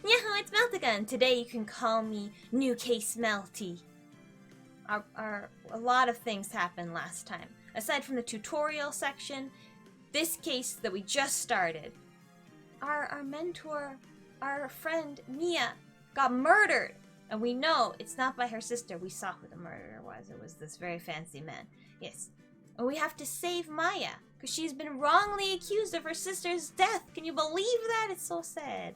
Yeah, it's Meltica. Today you can call me New Case Melty. A lot of things happened last time. Aside from the tutorial section, this case that we just started, our mentor, our friend Mia, got murdered. And we know it's not by her sister. We saw who the murderer was. It was this very fancy man. Yes. And we have to save Maya, because she's been wrongly accused of her sister's death. Can you believe that? It's so sad.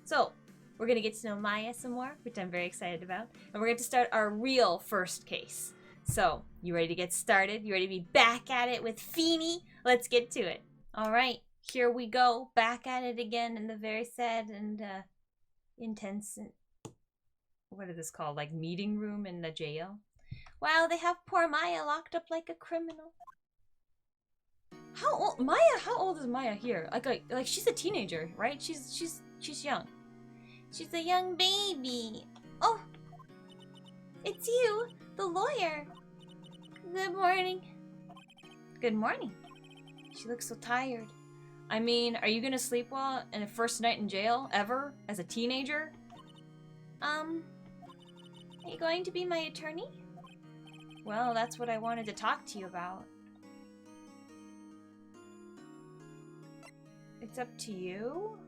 So, we're going to get to know Maya some more, which I'm very excited about. And we're going to start our real first case. So, you ready to get started? You ready to be back at it with Feeny? Let's get to it. Alright, here we go. Back at it again in the very sad and intense... What is this called? Like meeting room in the jail? Wow, they have poor Maya locked up like a criminal. How old? Maya, how old is Maya here? Like she's a teenager, right? She's young. She's a young baby. Oh, it's you, the lawyer. Good morning. Good morning. She looks so tired. I mean, are you gonna sleep well in a first night in jail ever as a teenager? Are you going to be my attorney? Well, that's what I wanted to talk to you about. It's up to you?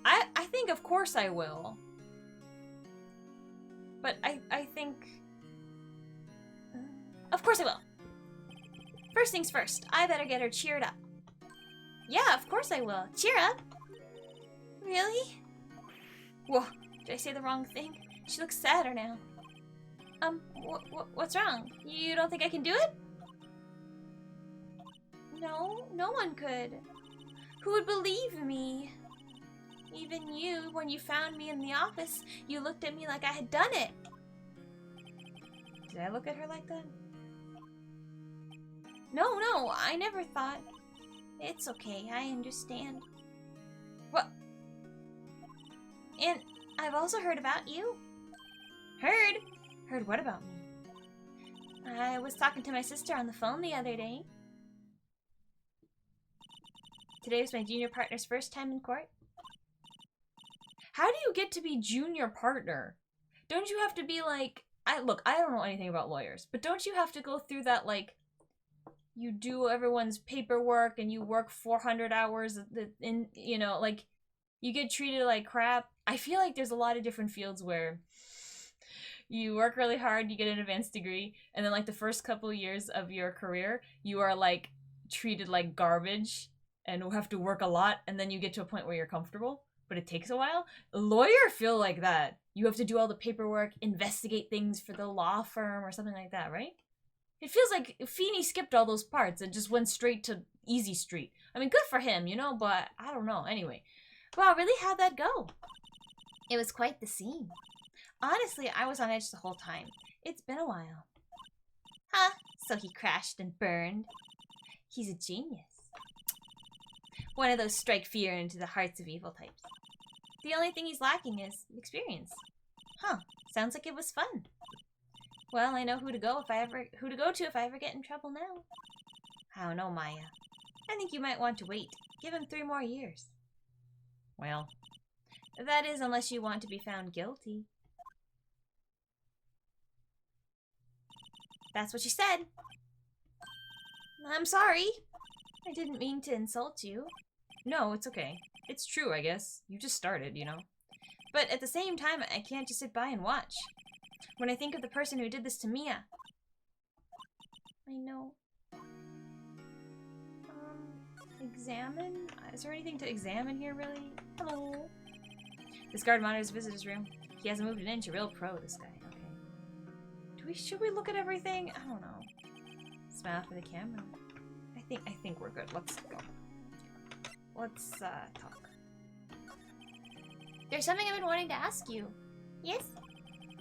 I think of course I will. But I think... Of course I will. First things first, I better get her cheered up. Yeah, of course I will. Cheer up? Really? Whoa, did I say the wrong thing? She looks sadder now. What's wrong? You don't think I can do it? No, no one could. Who would believe me? Even you, when you found me in the office, you looked at me like I had done it. Did I look at her like that? No, I never thought. It's okay, I understand. What? And I've also heard about you. Heard? Heard what about me? I was talking to my sister on the phone the other day. Today was my junior partner's first time in court. How do you get to be junior partner? Don't you have to be like... Look, I don't know anything about lawyers, but don't you have to go through that, like... You do everyone's paperwork and you work 400 hours in, you know, like... You get treated like crap. I feel like there's a lot of different fields where... You work really hard, you get an advanced degree, and then like the first couple of years of your career, you are like treated like garbage and have to work a lot, and then you get to a point where you're comfortable, but it takes a while. A lawyer feel like that. You have to do all the paperwork, investigate things for the law firm or something like that, right? It feels like Feeny skipped all those parts and just went straight to Easy Street. I mean, good for him, you know, but I don't know. Anyway, wow, really, how'd that go? It was quite the scene. Honestly, I was on edge the whole time. It's been a while. Huh, so he crashed and burned. He's a genius. One of those strike fear into the hearts of evil types. The only thing he's lacking is experience. Huh, sounds like it was fun. Well, I know who to go to if I ever get in trouble now. I don't know, Maya. I think you might want to wait. Give him 3 more years. Well, that is unless you want to be found guilty. That's what she said. I'm sorry. I didn't mean to insult you. No, it's okay. It's true, I guess. You just started, you know. But at the same time, I can't just sit by and watch. When I think of the person who did this to Mia. I know. Examine? Is there anything to examine here, really? Hello? This guard monitors visitor's room. He hasn't moved an inch. A real pro, this guy. Should we look at everything? I don't know. Smile for the camera. I think we're good. Let's go. Let's talk. There's something I've been wanting to ask you. Yes?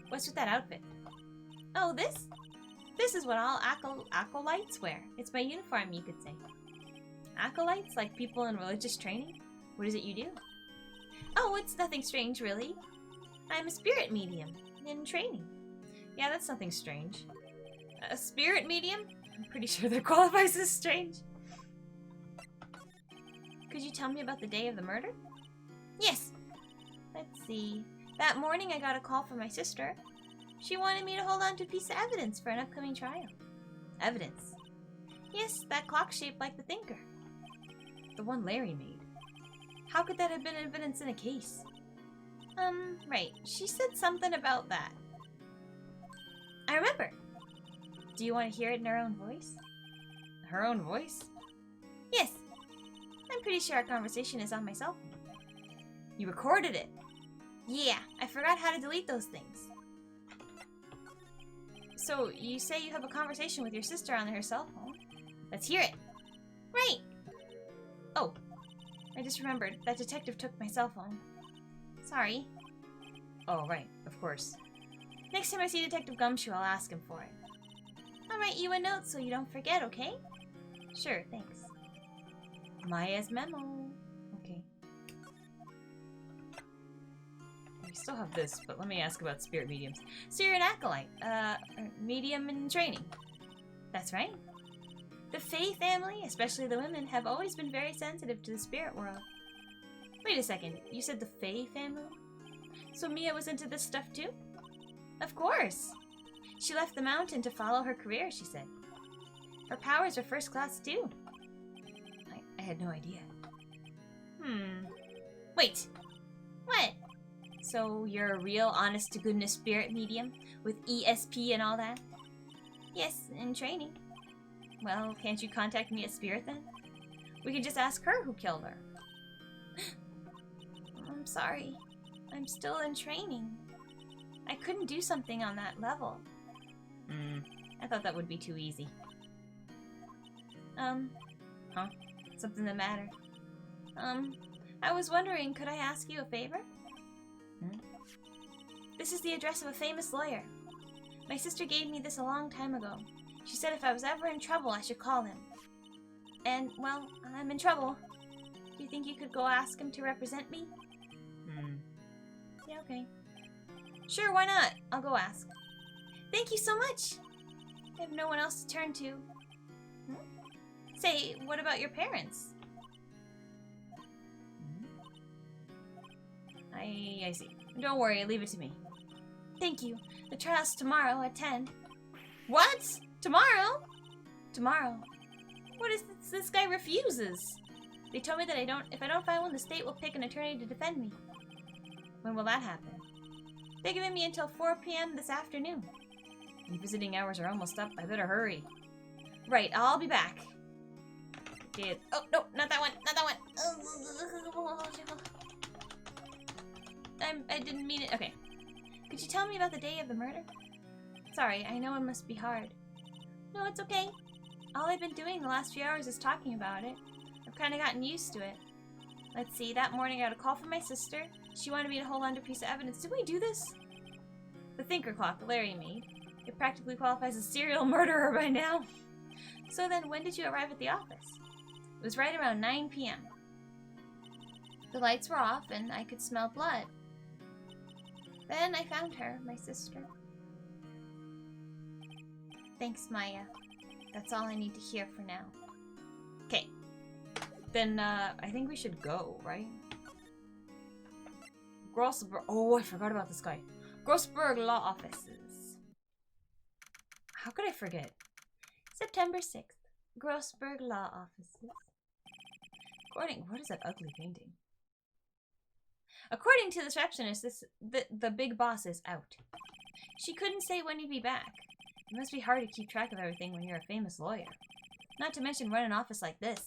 What's with that outfit? Oh, this? This is what all acolytes wear. It's my uniform, you could say. Acolytes? Like people in religious training? What is it you do? Oh, it's nothing strange, really. I'm a spirit medium in training. Yeah, that's nothing strange. A spirit medium? I'm pretty sure that qualifies as strange. Could you tell me about the day of the murder? Yes. Let's see. That morning I got a call from my sister. She wanted me to hold on to a piece of evidence for an upcoming trial. Evidence? Yes, that clock shaped like the thinker. The one Larry made. How could that have been evidence in a case? Right. She said something about that. I remember. Do you want to hear it in her own voice? Her own voice? Yes. I'm pretty sure our conversation is on my cell phone. You recorded it? Yeah, I forgot how to delete those things. So, you say you have a conversation with your sister on her cell phone? Let's hear it. Right. Oh, I just remembered. That detective took my cell phone. Sorry. Oh, right. Of course. Next time I see Detective Gumshoe, I'll ask him for it. I'll write you a note so you don't forget, okay? Sure, thanks. Maya's memo. Okay. We still have this, but let me ask about spirit mediums. So you're an acolyte, medium in training. That's right. The Fae family, especially the women, have always been very sensitive to the spirit world. Wait a second, you said the Fae family? So Mia was into this stuff too? Of course! She left the mountain to follow her career, she said. Her powers are first class too. I had no idea. Wait! What? So you're a real honest-to-goodness spirit medium? With ESP and all that? Yes, in training. Well, can't you contact me at Spirit then? We could just ask her who killed her. I'm sorry. I'm still in training. I couldn't do something on that level. I thought that would be too easy. Huh? Something the matter? I was wondering, could I ask you a favor? This is the address of a famous lawyer. My sister gave me this a long time ago. She said if I was ever in trouble, I should call him. And, well, I'm in trouble. Do you think you could go ask him to represent me? Yeah, okay. Sure, why not? I'll go ask. Thank you so much! I have no one else to turn to. Say, what about your parents? I see. Don't worry, leave it to me. Thank you. The trial's tomorrow at 10. What? Tomorrow? Tomorrow. What is this? This guy refuses. They told me that if I don't find one, the state will pick an attorney to defend me. When will that happen? They're giving me until 4 p.m. this afternoon. The visiting hours are almost up. I better hurry. Right, I'll be back. Oh, no, not that one. Not that one. I didn't mean it. Okay. Could you tell me about the day of the murder? Sorry, I know it must be hard. No, it's okay. All I've been doing the last few hours is talking about it. I've kind of gotten used to it. Let's see, that morning I got a call from my sister. She wanted me to hold on to a piece of evidence. Did we do this? The thinker clock that Larry made. It practically qualifies as a serial murderer by now. So then, when did you arrive at the office? It was right around 9 p.m. The lights were off and I could smell blood. Then I found her, my sister. Thanks, Maya. That's all I need to hear for now. Okay. Then, I think we should go, right? Grossberg. Oh, I forgot about this guy. Grossberg Law Offices. How could I forget? September 6th. Grossberg Law Offices. What is that ugly painting? According to the receptionist, the big boss is out. She couldn't say when he'd be back. It must be hard to keep track of everything when you're a famous lawyer. Not to mention run an office like this.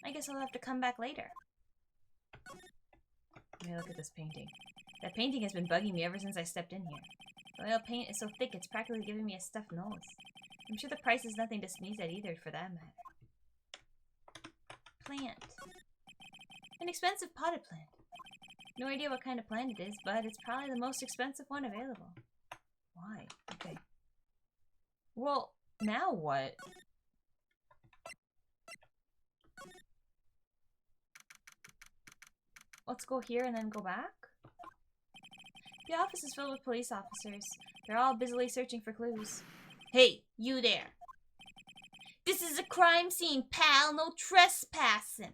I guess I'll have to come back later. Let me look at this painting. That painting has been bugging me ever since I stepped in here. The oil paint is so thick it's practically giving me a stuffed nose. I'm sure the price is nothing to sneeze at either, for that matter. Plant. An expensive potted plant. No idea what kind of plant it is, but it's probably the most expensive one available. Why? Okay. Well, now what? Let's go here and then go back? The office is filled with police officers. They're all busily searching for clues. Hey, you there! This is a crime scene, pal! No trespassing!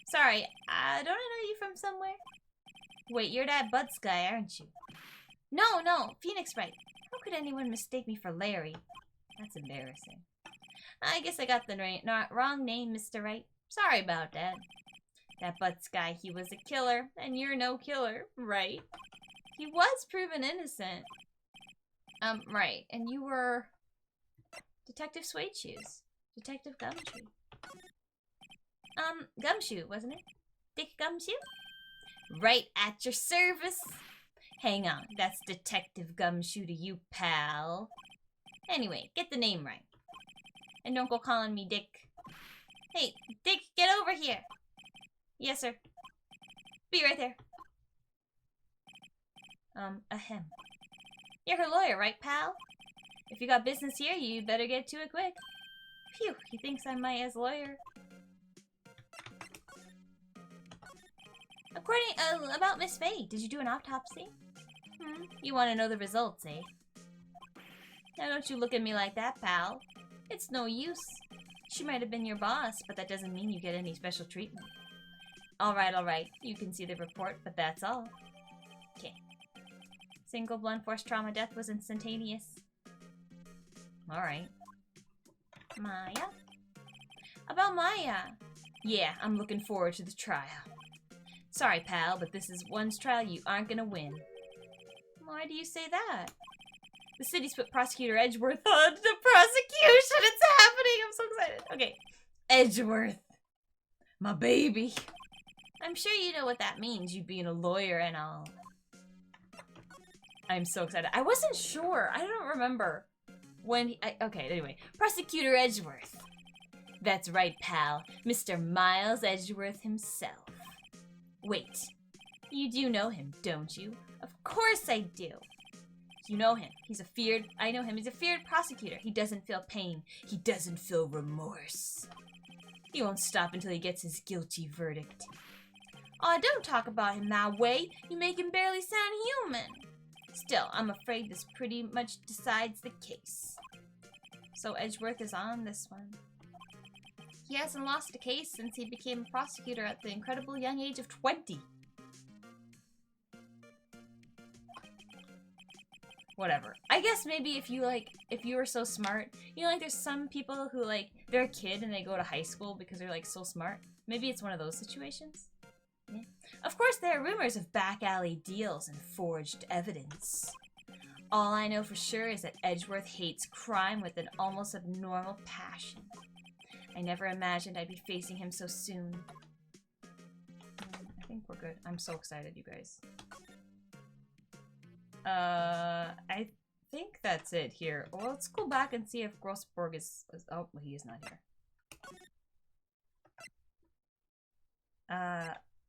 Sorry, don't I know you from somewhere? Wait, you're that Butts guy, aren't you? No, Phoenix Wright. How could anyone mistake me for Larry? That's embarrassing. I guess I got the wrong name, Mr. Wright. Sorry about that. That Butts guy, he was a killer, and you're no killer, right? He was proven innocent. Right, and you were... Detective Suede Shoes. Detective Gumshoe. Gumshoe, wasn't it? Dick Gumshoe? Right at your service. Hang on, that's Detective Gumshoe to you, pal. Anyway, get the name right. And don't go calling me Dick. Hey, Dick, get over here. Yes, sir. Be right there. Ahem. You're her lawyer, right, pal? If you got business here, you better get to it quick. Phew, he thinks I'm Maya's lawyer. According, about Miss Faye, did you do an autopsy? You want to know the results, eh? Now don't you look at me like that, pal. It's no use. She might have been your boss, but that doesn't mean you get any special treatment. Alright. You can see the report, but that's all. Okay. Single blunt force trauma death was instantaneous. Alright. Maya? About Maya. Yeah, I'm looking forward to the trial. Sorry, pal, but this is one trial you aren't gonna win. Why do you say that? The city's put Prosecutor Edgeworth on the prosecution! It's happening! I'm so excited. Okay. Edgeworth. My baby. I'm sure you know what that means, you being a lawyer and all. I'm so excited. I wasn't sure. I don't remember when he... okay, anyway. Prosecutor Edgeworth. That's right, pal. Mr. Miles Edgeworth himself. Wait. You do know him, don't you? Of course I do. You know him. I know him. He's a feared prosecutor. He doesn't feel pain. He doesn't feel remorse. He won't stop until he gets his guilty verdict. Aw, don't talk about him that way. You make him barely sound human. Still, I'm afraid this pretty much decides the case. So Edgeworth is on this one. He hasn't lost a case since he became a prosecutor at the incredible young age of 20. Whatever. I guess maybe if you were so smart, you know, like there's some people who they're a kid and they go to high school because they're so smart. Maybe it's one of those situations. Yeah. Of course, there are rumors of back alley deals and forged evidence. All I know for sure is that Edgeworth hates crime with an almost abnormal passion. I never imagined I'd be facing him so soon. I think we're good. I'm so excited, you guys. I think that's it here. Well, let's go back and see if Grossberg is oh, he is not here.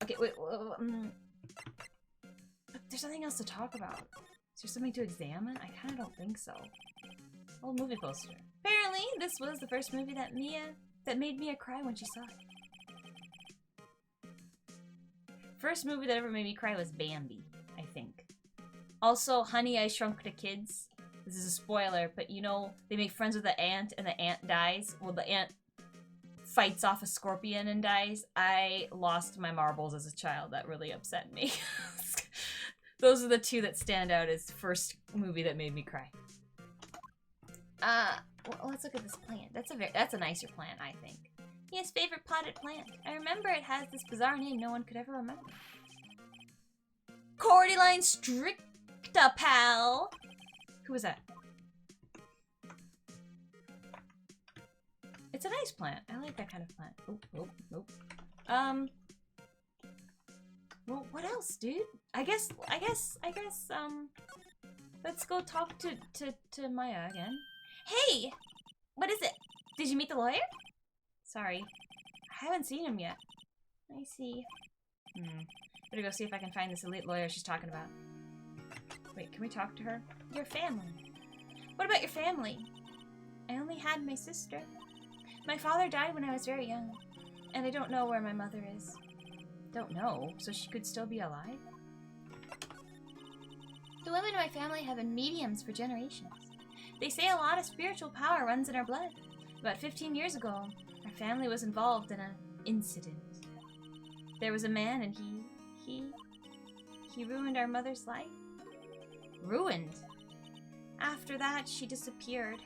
Okay, wait, there's nothing else to talk about. Is there something to examine? I kind of don't think so. Old movie poster. Apparently, this was the first movie that made Mia cry when she saw it. First movie that ever made me cry was Bambi, I think. Also, Honey, I Shrunk the Kids. This is a spoiler, but you know, they make friends with the ant and the ant dies. Well, the ant fights off a scorpion and dies. I lost my marbles as a child. That really upset me. Those are the two that stand out as first movie that made me cry. Well, let's look at this plant. That's a nicer plant, I think. His favorite potted plant. I remember it has this bizarre name no one could ever remember. Cordyline stricta, pal! Who was that? It's a nice plant. I like that kind of plant. Nope. Well, what else, dude? I guess, let's go talk to Maya again. Hey! What is it? Did you meet the lawyer? Sorry. I haven't seen him yet. I see. Better go see if I can find this elite lawyer she's talking about. Wait, can we talk to her? Your family. What about your family? I only had my sister. My father died when I was very young, and I don't know where my mother is. Don't know? So she could still be alive? The women in my family have been mediums for generations. They say a lot of spiritual power runs in our blood. About 15 years ago, our family was involved in an incident. There was a man and he ruined our mother's life. Ruined? After that, she disappeared.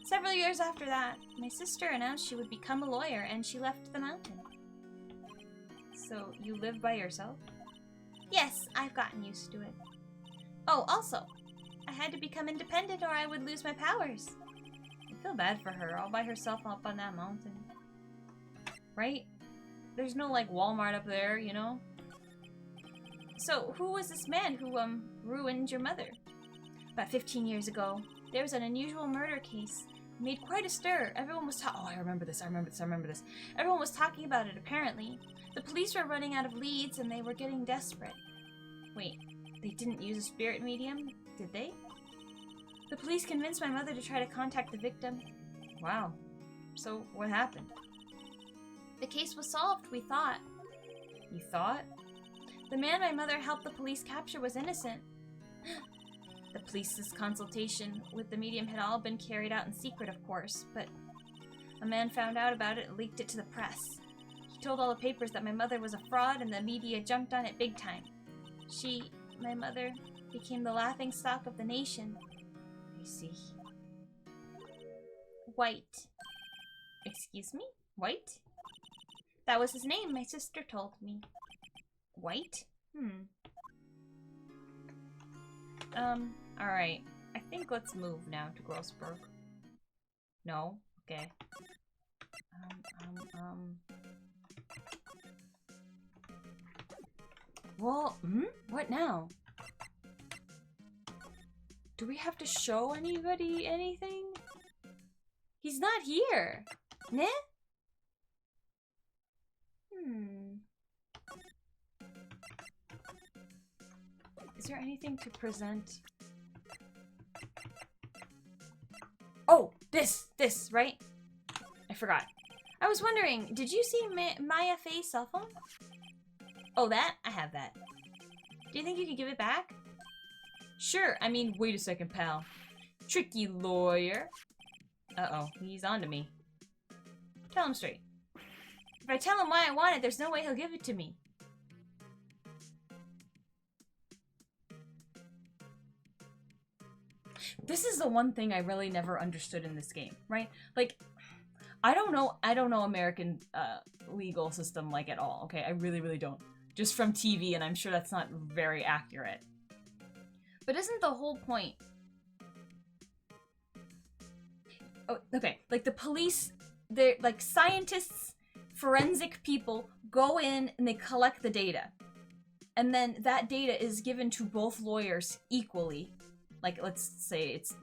Several years after that, my sister announced she would become a lawyer and she left the mountain. So, you live by yourself? Yes, I've gotten used to it. Oh, also, I had to become independent or I would lose my powers. I feel bad for her, all by herself up on that mountain. Right? There's no, like, Walmart up there, you know? So, who was this man who, ruined your mother? About 15 years ago, there was an unusual murder case. It made quite a stir. Everyone was oh, I remember this. Everyone was talking about it, apparently. The police were running out of leads and they were getting desperate. Wait, they didn't use a spirit medium, did they? The police convinced my mother to try to contact the victim. Wow. So, what happened? The case was solved, we thought. You thought? The man my mother helped the police capture was innocent. The police's consultation with the medium had all been carried out in secret, of course, but a man found out about it and leaked it to the press. He told all the papers that my mother was a fraud and the media jumped on it big time. My mother, became the laughingstock of the nation. I see. White. Excuse me? White? That was his name, my sister told me. White? Alright. I think let's move now to Grossberg. No? Okay. Well, what now? Do we have to show anybody anything? He's not here. Nah? Is there anything to present? Oh, this, right? I forgot. I was wondering, did you see Maya Faye's cell phone? Oh, that? I have that. Do you think you could give it back? Sure, I mean, wait a second, pal. Tricky lawyer. Uh-oh, he's on to me. Tell him straight. If I tell him why I want it, there's no way he'll give it to me. This is the one thing I really never understood in this game, right? Like, I don't know American legal system like at all, okay? I really don't. Just from TV, and I'm sure that's not very accurate. But isn't the whole point... Oh, okay, like the police, they're like scientists, forensic people go in and they collect the data. And then that data is given to both lawyers equally. Like, let's say it's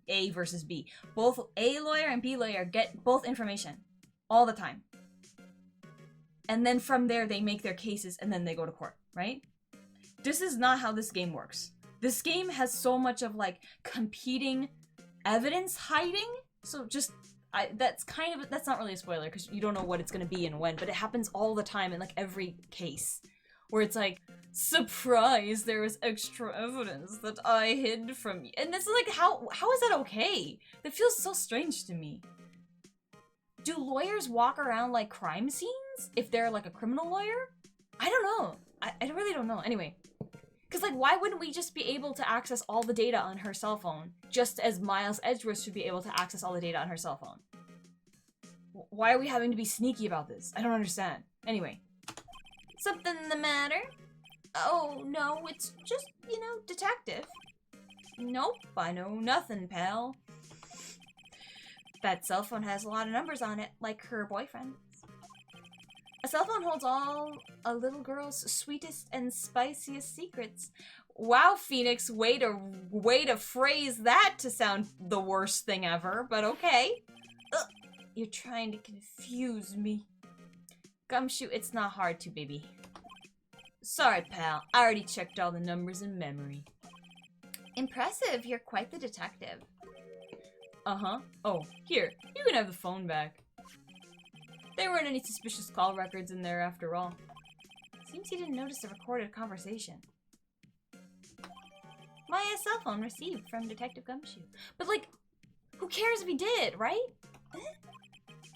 A versus B. Both A lawyer and B lawyer get both information all the time. And then from there, they make their cases and then they go to court, right? This is not how this game works. This game has so much of, like, competing evidence hiding. So just, that's not really a spoiler because you don't know what it's going to be and when, but it happens all the time in, like, every case. Where it's like, surprise, there was extra evidence that I hid from you. And this is like, how is that okay? That feels so strange to me. Do lawyers walk around like crime scenes if they're like a criminal lawyer? I don't know. I really don't know. Anyway. Because, like, why wouldn't we just be able to access all the data on her cell phone, just as Miles Edgeworth should be able to access all the data on her cell phone? Why are we having to be sneaky about this? I don't understand. Anyway. Something the matter? Oh, no, it's just, you know, detective. Nope, I know nothing, pal. That cell phone has a lot of numbers on it, like her boyfriend. A cell phone holds all a little girl's sweetest and spiciest secrets. Wow, Phoenix, way to phrase that to sound the worst thing ever, but okay. Ugh, you're trying to confuse me. Gumshoe, it's not hard to, baby. Sorry, pal. I already checked all the numbers in memory. Impressive. You're quite the detective. Uh-huh. Oh, here. You can have the phone back. There weren't any suspicious call records in there after all. Seems he didn't notice the recorded conversation. My cell phone received from Detective Gumshoe. But, like, who cares if he did, right?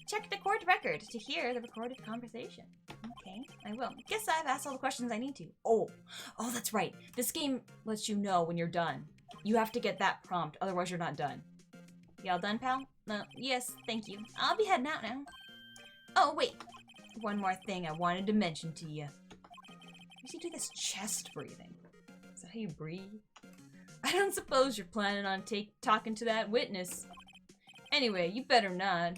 Check the court record to hear the recorded conversation. Okay. Okay, I will. Guess I've asked all the questions I need to. Oh, that's right. This game lets you know when you're done. You have to get that prompt, otherwise you're not done. Y'all done, pal? No. Yes, thank you. I'll be heading out now. Oh, wait. One more thing I wanted to mention to you. You do this chest breathing. Is that how you breathe? I don't suppose you're planning on talking to that witness. Anyway, you better not.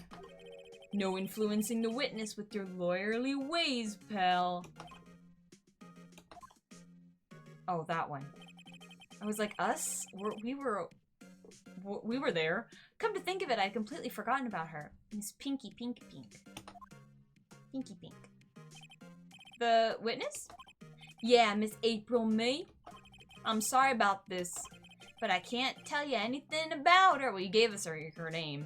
No influencing the witness with your lawyerly ways, pal. Oh, that one. I was like, us? We were there. Come to think of it, I'd completely forgotten about her. Miss Pinky Pink Pink. Pinky Pink. The witness? Yeah, Miss April May. I'm sorry about this, but I can't tell you anything about her. Well, you gave us her name.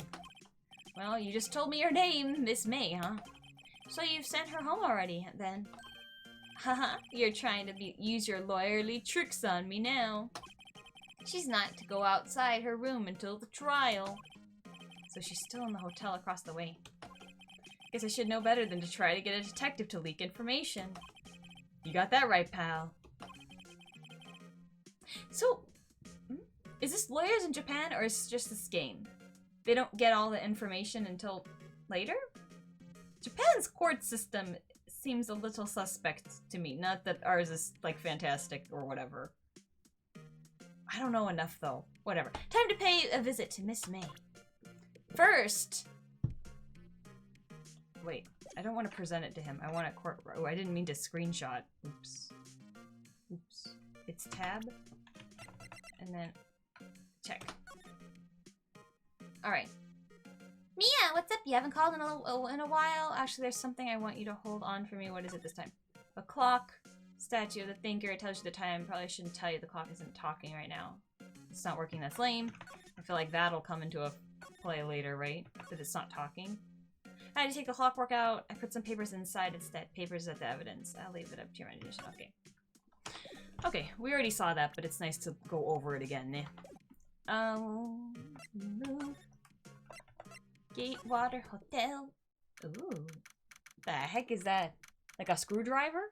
Well, you just told me her name, Miss May, huh? So you've sent her home already, then? Haha, you're trying to use your lawyerly tricks on me now. She's not to go outside her room until the trial. So she's still in the hotel across the way. Guess I should know better than to try to get a detective to leak information. You got that right, pal. So, is this lawyers in Japan, or is it just this game? They don't get all the information until later? Japan's court system seems a little suspect to me. Not that ours is, like, fantastic or whatever. I don't know enough, though. Whatever. Time to pay a visit to Miss May. First... Wait, I don't want to present it to him. I want to court... Oh, I didn't mean to screenshot. Oops. Oops. It's tab. And then... check. Alright. Mia, what's up? You haven't called in a while. Actually, there's something I want you to hold on for me. What is it this time? A clock. Statue of the thinker. It tells you the time. Probably shouldn't tell you the clock isn't talking right now. It's not working. That's lame. I feel like that'll come into a play later, right? That it's not talking. I had to take the clockwork out. I put some papers inside instead. Papers at the evidence. I'll leave it up to your imagination. Okay. Okay, we already saw that, but it's nice to go over it again. Move. Gatewater Hotel. Ooh. The heck is that? Like a screwdriver?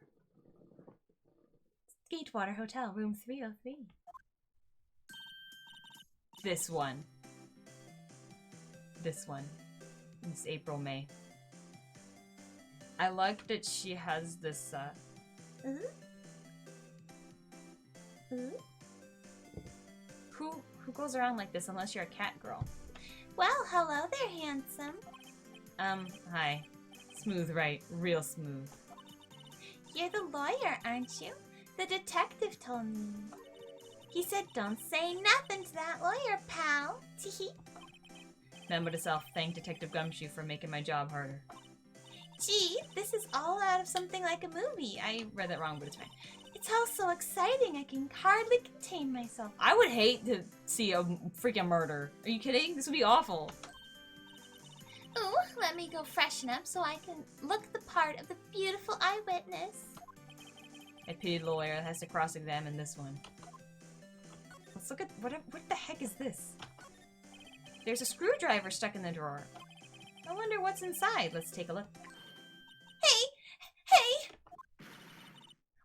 Gatewater Hotel, room 303. This one. This one. Miss April May. I like that she has this, Who goes around like this unless you're a cat girl? Well, hello there, handsome. Hi. Smooth, right? Real smooth. You're the lawyer, aren't you? The detective told me. He said don't say nothing to that lawyer, pal. Teehee. Remember to thank Detective Gumshoe for making my job harder. Gee, this is all out of something like a movie. I read that wrong, but it's fine. It's all so exciting, I can hardly contain myself. I would hate to see a freaking murder. Are you kidding? This would be awful. Ooh, let me go freshen up so I can look the part of the beautiful eyewitness. I pity the lawyer that has to cross-examine this one. Let's look at... What the heck is this? There's a screwdriver stuck in the drawer. I wonder what's inside. Let's take a look. Hey! Hey!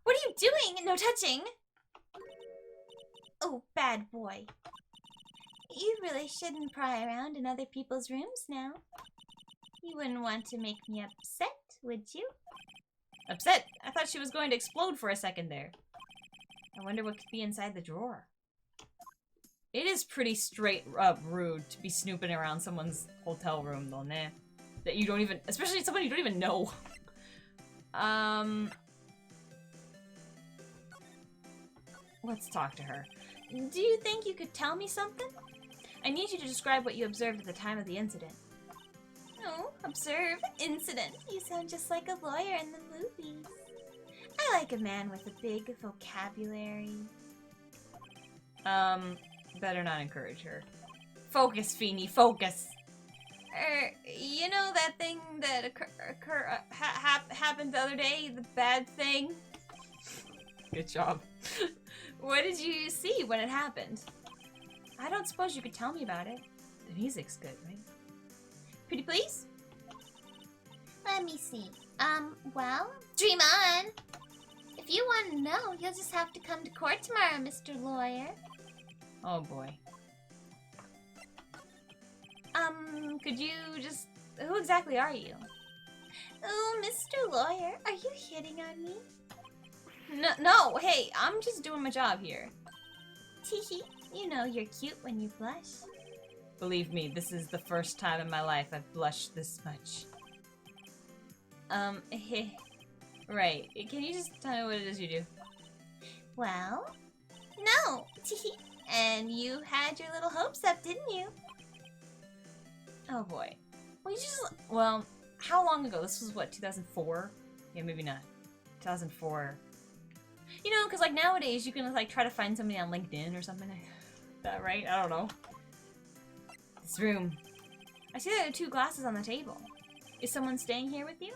What are you doing? No touching! Oh, bad boy. You really shouldn't pry around in other people's rooms now. You wouldn't want to make me upset, would you? Upset? I thought she was going to explode for a second there. I wonder what could be inside the drawer. It is pretty straight up rude to be snooping around someone's hotel room, though, nah. That you don't even, especially someone you don't even know. Let's talk to her. Do you think you could tell me something? I need you to describe what you observed at the time of the incident. Oh, observe? Incident? You sound just like a lawyer in the movies. I like a man with a big vocabulary. Better not encourage her. Focus, Feeny, focus! You know that thing that happened the other day? The bad thing? Good job. What did you see when it happened? I don't suppose you could tell me about it. The music's good, right? Pretty please? Let me see. Well, dream on. If you want to know, you'll just have to come to court tomorrow, Mr. Lawyer. Oh boy. Could you just... Who exactly are you? Oh, Mr. Lawyer, are you hitting on me? No, hey, I'm just doing my job here. Teehee, you know you're cute when you blush. Believe me, this is the first time in my life I've blushed this much. Right, can you just tell me what it is you do? Well, no, teehee. And you had your little hopes up, didn't you? Oh boy. Well, you just... Well, how long ago? This was what, 2004? Yeah, maybe not. 2004. You know, because like nowadays you can like try to find somebody on LinkedIn or something like that, right? I don't know. This room. I see there are 2 glasses on the table. Is someone staying here with you?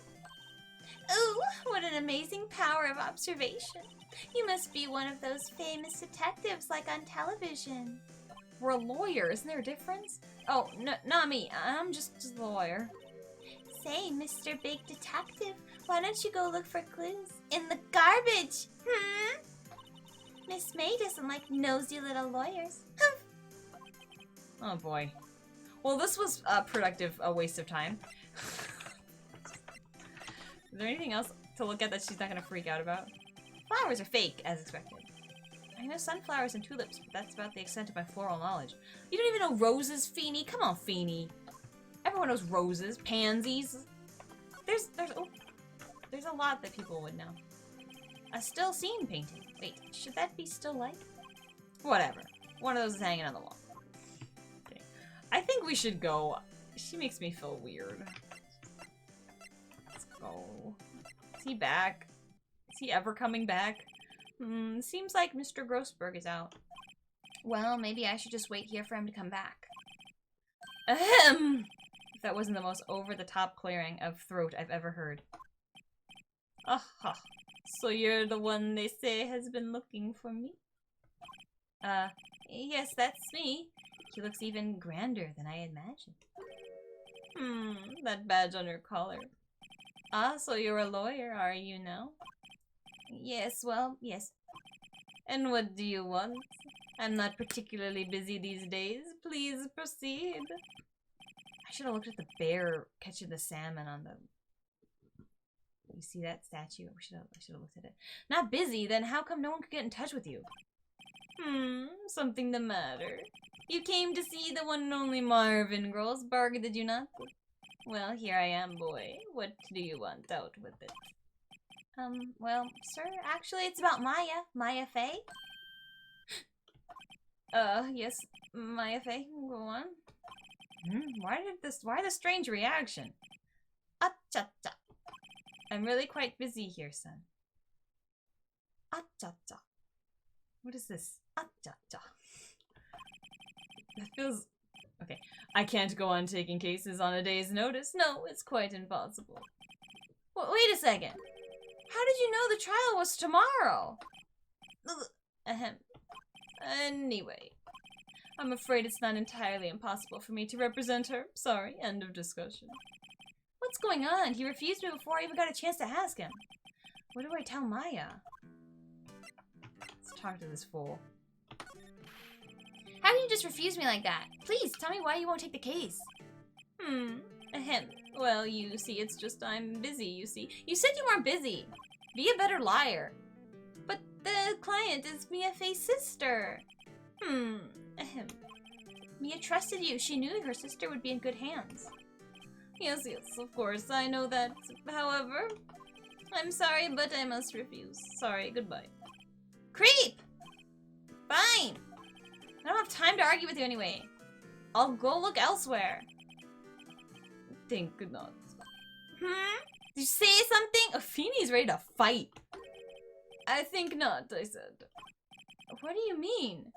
Ooh, what an amazing power of observation. You must be one of those famous detectives like on television. We're a lawyer, isn't there a difference? Oh, no, not me. I'm just a lawyer. Say, Mr. Big Detective, why don't you go look for clues in the garbage? Miss May doesn't like nosy little lawyers. Oh boy. Well, this was a productive waste of time. Is there anything else to look at that she's not gonna freak out about? Flowers are fake, as expected. I know sunflowers and tulips, but that's about the extent of my floral knowledge. You don't even know roses, Feeny? Come on, Feeny. Everyone knows roses, pansies. There's a lot that people would know. A still scene painting. Wait, should that be still life? Whatever. One of those is hanging on the wall. Okay. I think we should go. She makes me feel weird. Let's go. Is he back? Is he ever coming back? Seems like Mr. Grossberg is out. Well, maybe I should just wait here for him to come back. Ahem! If that wasn't the most over-the-top clearing of throat I've ever heard. Aha. So you're the one they say has been looking for me? Yes, that's me. He looks even grander than I imagined. That badge on your collar. Ah, so you're a lawyer, are you now? Yes, well, yes. And what do you want? I'm not particularly busy these days. Please proceed. I should have looked at the bear catching the salmon on the... You see that statue? I should have looked at it. Not busy? Then how come no one could get in touch with you? Something the matter. You came to see the one and only Marvin Grossberg, did you not? Well, here I am, boy. What do you want? Out with it. Well, sir, actually it's about Maya. Maya Fey? Yes, Maya Fey. Go on. Why the strange reaction? Ah-cha-cha. I'm really quite busy here, son. Ah-cha-cha. What is this? Ah-cha-cha. That feels... Okay. I can't go on taking cases on a day's notice. No, it's quite impossible. Well, wait a second. How did you know the trial was tomorrow? Ahem. Anyway. I'm afraid it's not entirely impossible for me to represent her. Sorry, end of discussion. What's going on? He refused me before I even got a chance to ask him. What do I tell Maya? Let's talk to this fool. How can you just refuse me like that? Please, tell me why you won't take the case. Ahem. Well, you see, it's just I'm busy, you see. You said you weren't busy. Be a better liar. But the client is Mia Fey's sister. Ahem. Mia trusted you. She knew her sister would be in good hands. Yes, of course, I know that. However, I'm sorry, but I must refuse. Sorry, goodbye. Creep! Fine! I don't have time to argue with you anyway. I'll go look elsewhere. Think not. Did you say something? Oh, Feeny's ready to fight. I think not, I said. What do you mean?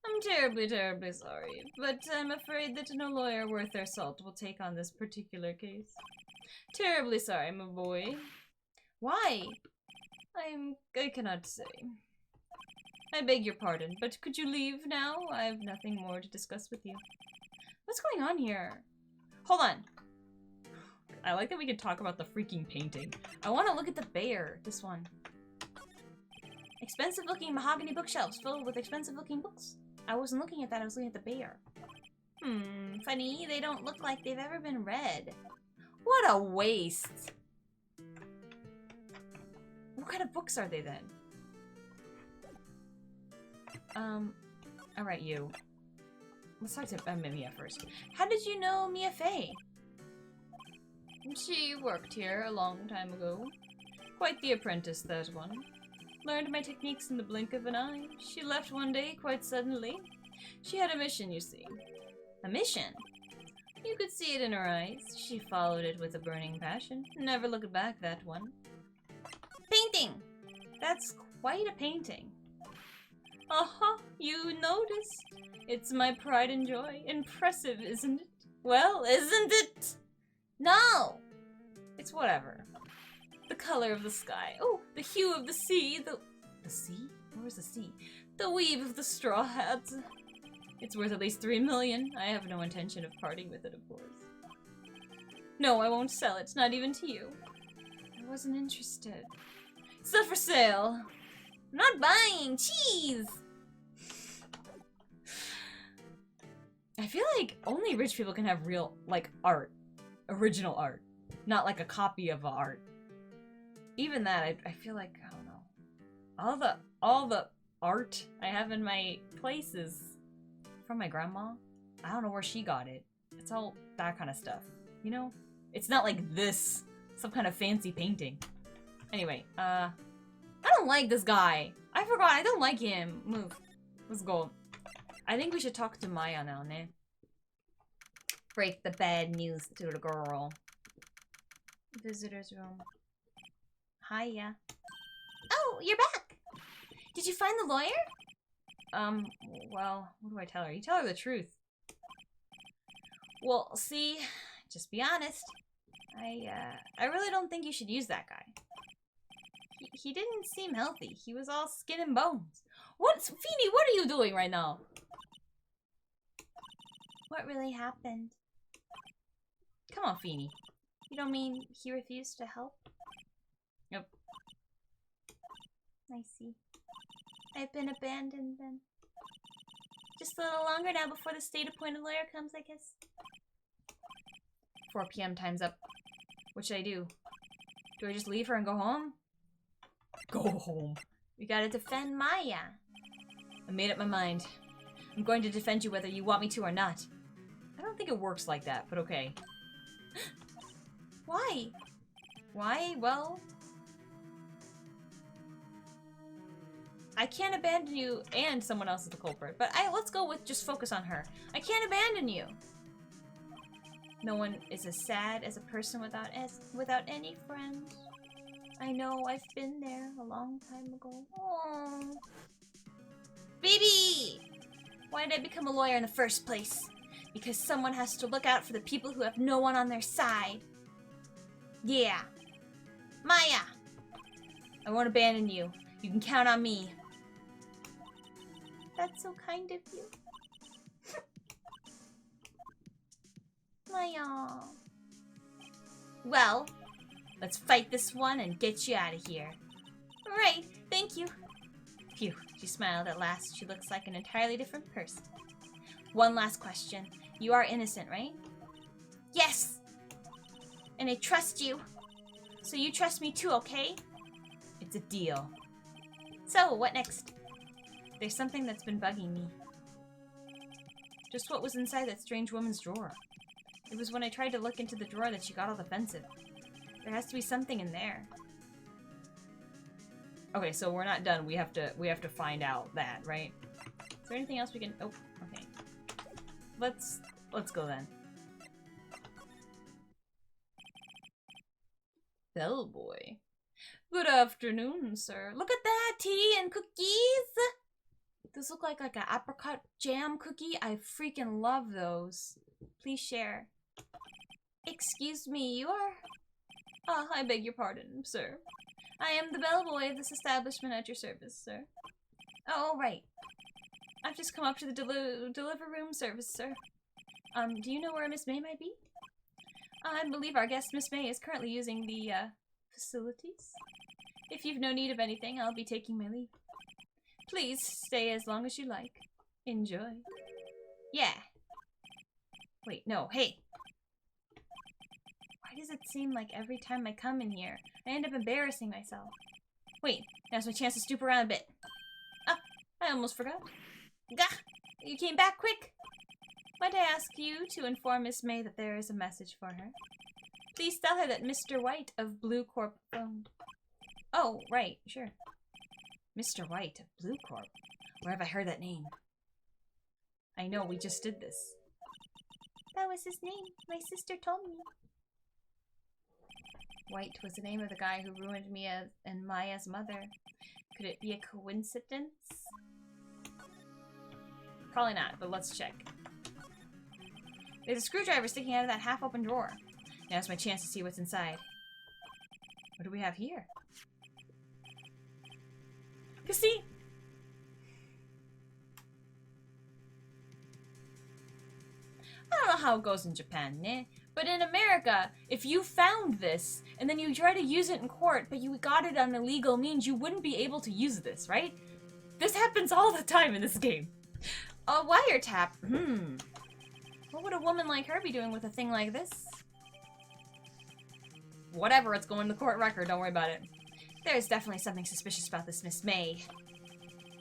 I'm terribly, terribly sorry, but I'm afraid that no lawyer worth their salt will take on this particular case. Terribly sorry, my boy. Why? I cannot say. I beg your pardon, but could you leave now? I have nothing more to discuss with you. What's going on here? Hold on. I like that we can talk about the freaking painting. I want to look at the bear. This one. Expensive looking mahogany bookshelves filled with expensive looking books. I wasn't looking at that, I was looking at the bear. Funny, they don't look like they've ever been read. What a waste. What kind of books are they then? Alright, you. Let's talk to Mia first. How did you know Mia Fey? She worked here a long time ago. Quite the apprentice, that one. Learned my techniques in the blink of an eye. She left one day, quite suddenly. She had a mission, you see. A mission? You could see it in her eyes. She followed it with a burning passion. Never looked back, that one. Painting! That's quite a painting. Aha, you noticed. It's my pride and joy. Impressive, isn't it? Well, isn't it? No! It's whatever. The color of the sky. Oh, the hue of the sea. The sea? Where's the sea? The weave of the straw hats. It's worth at least 3 million. I have no intention of parting with it, of course. No, I won't sell it. Not even to you. I wasn't interested. It's not for sale. I'm not buying. Cheese! I feel like only rich people can have real, like, art. Original art. Not like a copy of art. Even that, I feel like, I don't know. All the art I have in my place is from my grandma. I don't know where she got it. It's all that kind of stuff. You know? It's not like this. Some kind of fancy painting. Anyway, I don't like this guy. I forgot, I don't like him. Move. Let's go. I think we should talk to Maya now, ne? Break the bad news to the girl. Visitor's room. Hiya. Oh, you're back! Did you find the lawyer? Well, what do I tell her? You tell her the truth. Well, see, just be honest. I really don't think you should use that guy. He didn't seem healthy. He was all skin and bones. Feeny, what are you doing right now? What really happened? Come on, Feeny. You don't mean he refused to help? Yep. I see. I've been abandoned then. Just a little longer now before the state-appointed lawyer comes, I guess. 4 p.m. time's up. What should I do? Do I just leave her and go home? Go home. We gotta defend Maya. I made up my mind. I'm going to defend you whether you want me to or not. I don't think it works like that, but okay. Why? Why? Well... I can't abandon you and someone else is the culprit, but let's go with just focus on her. I can't abandon you. No one is as sad as a person without any friends. I know, I've been there a long time ago. Aww. Baby! Why did I become a lawyer in the first place? Because someone has to look out for the people who have no one on their side. Yeah. Maya! I won't abandon you. You can count on me. That's so kind of you. Maya. Well, let's fight this one and get you out of here. Right, thank you. Phew, she smiled at last. She looks like an entirely different person. One last question. You are innocent, right? Yes! And I trust you. So you trust me too, okay? It's a deal. So, what next? There's something that's been bugging me. Just what was inside that strange woman's drawer. It was when I tried to look into the drawer that she got all defensive. There has to be something in there. Okay, so we're not done. We have to find out that, right? Is there anything else we can... Oh, okay. Let's go then. Bellboy. Good afternoon, sir. Look at that! Tea and cookies! Those look like an apricot jam cookie. I freaking love those. Please share. Excuse me, you are... Ah, I beg your pardon, sir. I am the bellboy of this establishment at your service, sir. Oh, right. I've just come up to the deliver room service, sir. Do you know where Miss May might be? I believe our guest, Miss May, is currently using the, facilities. If you've no need of anything, I'll be taking my leave. Please stay as long as you like. Enjoy. Yeah. Wait, no, hey. Why does it seem like every time I come in here, I end up embarrassing myself? Wait, now's my chance to stoop around a bit. Ah, I almost forgot. Gah! You came back quick! Might I ask you to inform Miss May that there is a message for her? Please tell her that Mr. White of Blue Corp phoned. Oh, right, sure. Mr. White of Blue Corp? Where have I heard that name? I know, we just did this. That was his name. My sister told me. White was the name of the guy who ruined me and Maya's mother. Could it be a coincidence? Probably not, but let's check. There's a screwdriver sticking out of that half-open drawer. Now's my chance to see what's inside. What do we have here? You see? I don't know how it goes in Japan, né? But in America, if you found this, and then you try to use it in court, but you got it on illegal means, you wouldn't be able to use this, right? This happens all the time in this game. A wiretap. What would a woman like her be doing with a thing like this? Whatever, it's going to the court record, don't worry about it. There's definitely something suspicious about this Miss May.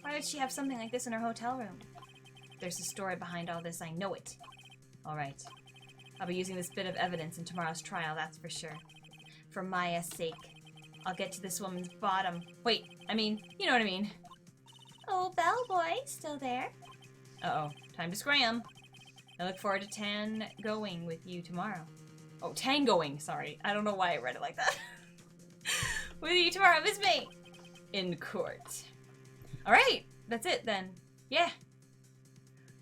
Why would she have something like this in her hotel room? There's a story behind all this, I know it. Alright. I'll be using this bit of evidence in tomorrow's trial, that's for sure. For Maya's sake. I'll get to this woman's bottom. Wait, I mean, you know what I mean. Oh, bellboy, still there? Uh-oh, time to scram. I look forward to tangoing with you tomorrow. Oh, tangoing, sorry. I don't know why I read it like that. With you tomorrow, Miss May. In court. Alright, that's it then. Yeah.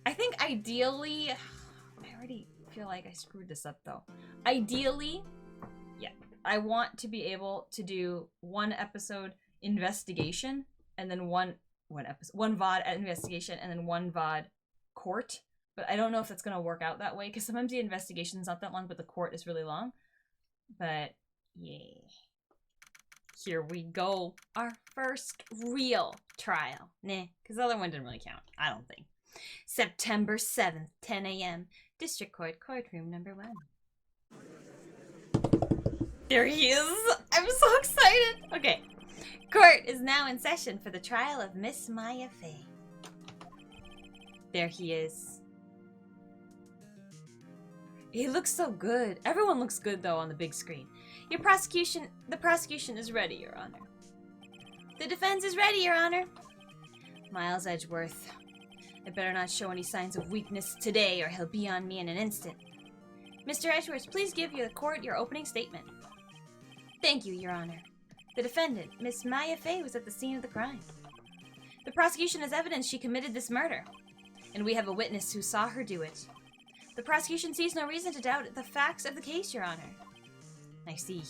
I think ideally... I already feel like I screwed this up though. Ideally, yeah, I want to be able to do one episode investigation and then one VOD investigation and then one VOD court. But I don't know if that's gonna work out that way because sometimes the investigation's not that long, but the court is really long. But yeah, here we go. Our first real trial. Nah, because the other one didn't really count. I don't think. September 7th, 10 a.m. District Court, courtroom number 1. There he is! I'm so excited! Okay. Court is now in session for the trial of Miss Maya Fey. There he is. He looks so good. Everyone looks good, though, on the big screen. The prosecution is ready, Your Honor. The defense is ready, Your Honor. Miles Edgeworth. I better not show any signs of weakness today or he'll be on me in an instant. Mr. Edgeworth, please give the court your opening statement. Thank you, Your Honor. The defendant, Miss Maya Fey, was at the scene of the crime. The prosecution has evidence she committed this murder, and we have a witness who saw her do it. The prosecution sees no reason to doubt the facts of the case, Your Honor. I see.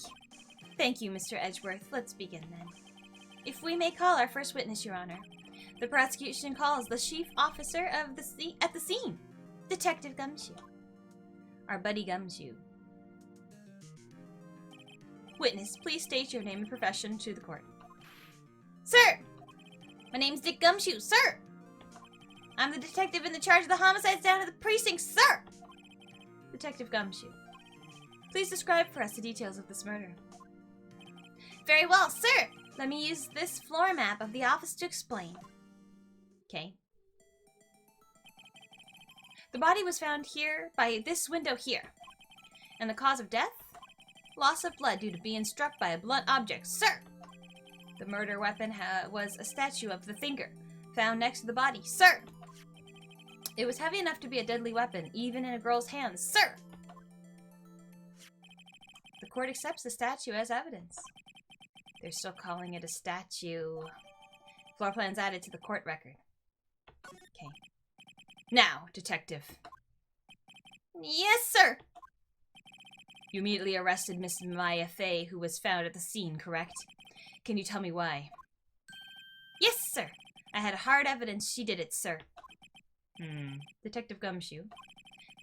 Thank you, Mr. Edgeworth. Let's begin then. If we may call our first witness, Your Honor. The prosecution calls the chief officer of at the scene, Detective Gumshoe. Our buddy Gumshoe. Witness, please state your name and profession to the court. Sir! My name's Dick Gumshoe, sir! I'm the detective in the charge of the homicides down at the precinct, sir! Detective Gumshoe. Please describe for us the details of this murder. Very well, sir! Let me use this floor map of the office to explain. Okay. The body was found here by this window here. And the cause of death? Loss of blood due to being struck by a blunt object, sir! The murder weapon was a statue of the thinker, found next to the body, sir! It was heavy enough to be a deadly weapon, even in a girl's hands, sir! The court accepts the statue as evidence. They're still calling it a statue. Floor plans added to the court record. Okay. Now, detective. Yes, sir! You immediately arrested Miss Maya Fey, who was found at the scene, correct? Can you tell me why? Yes, sir! I had hard evidence she did it, sir. Detective Gumshoe.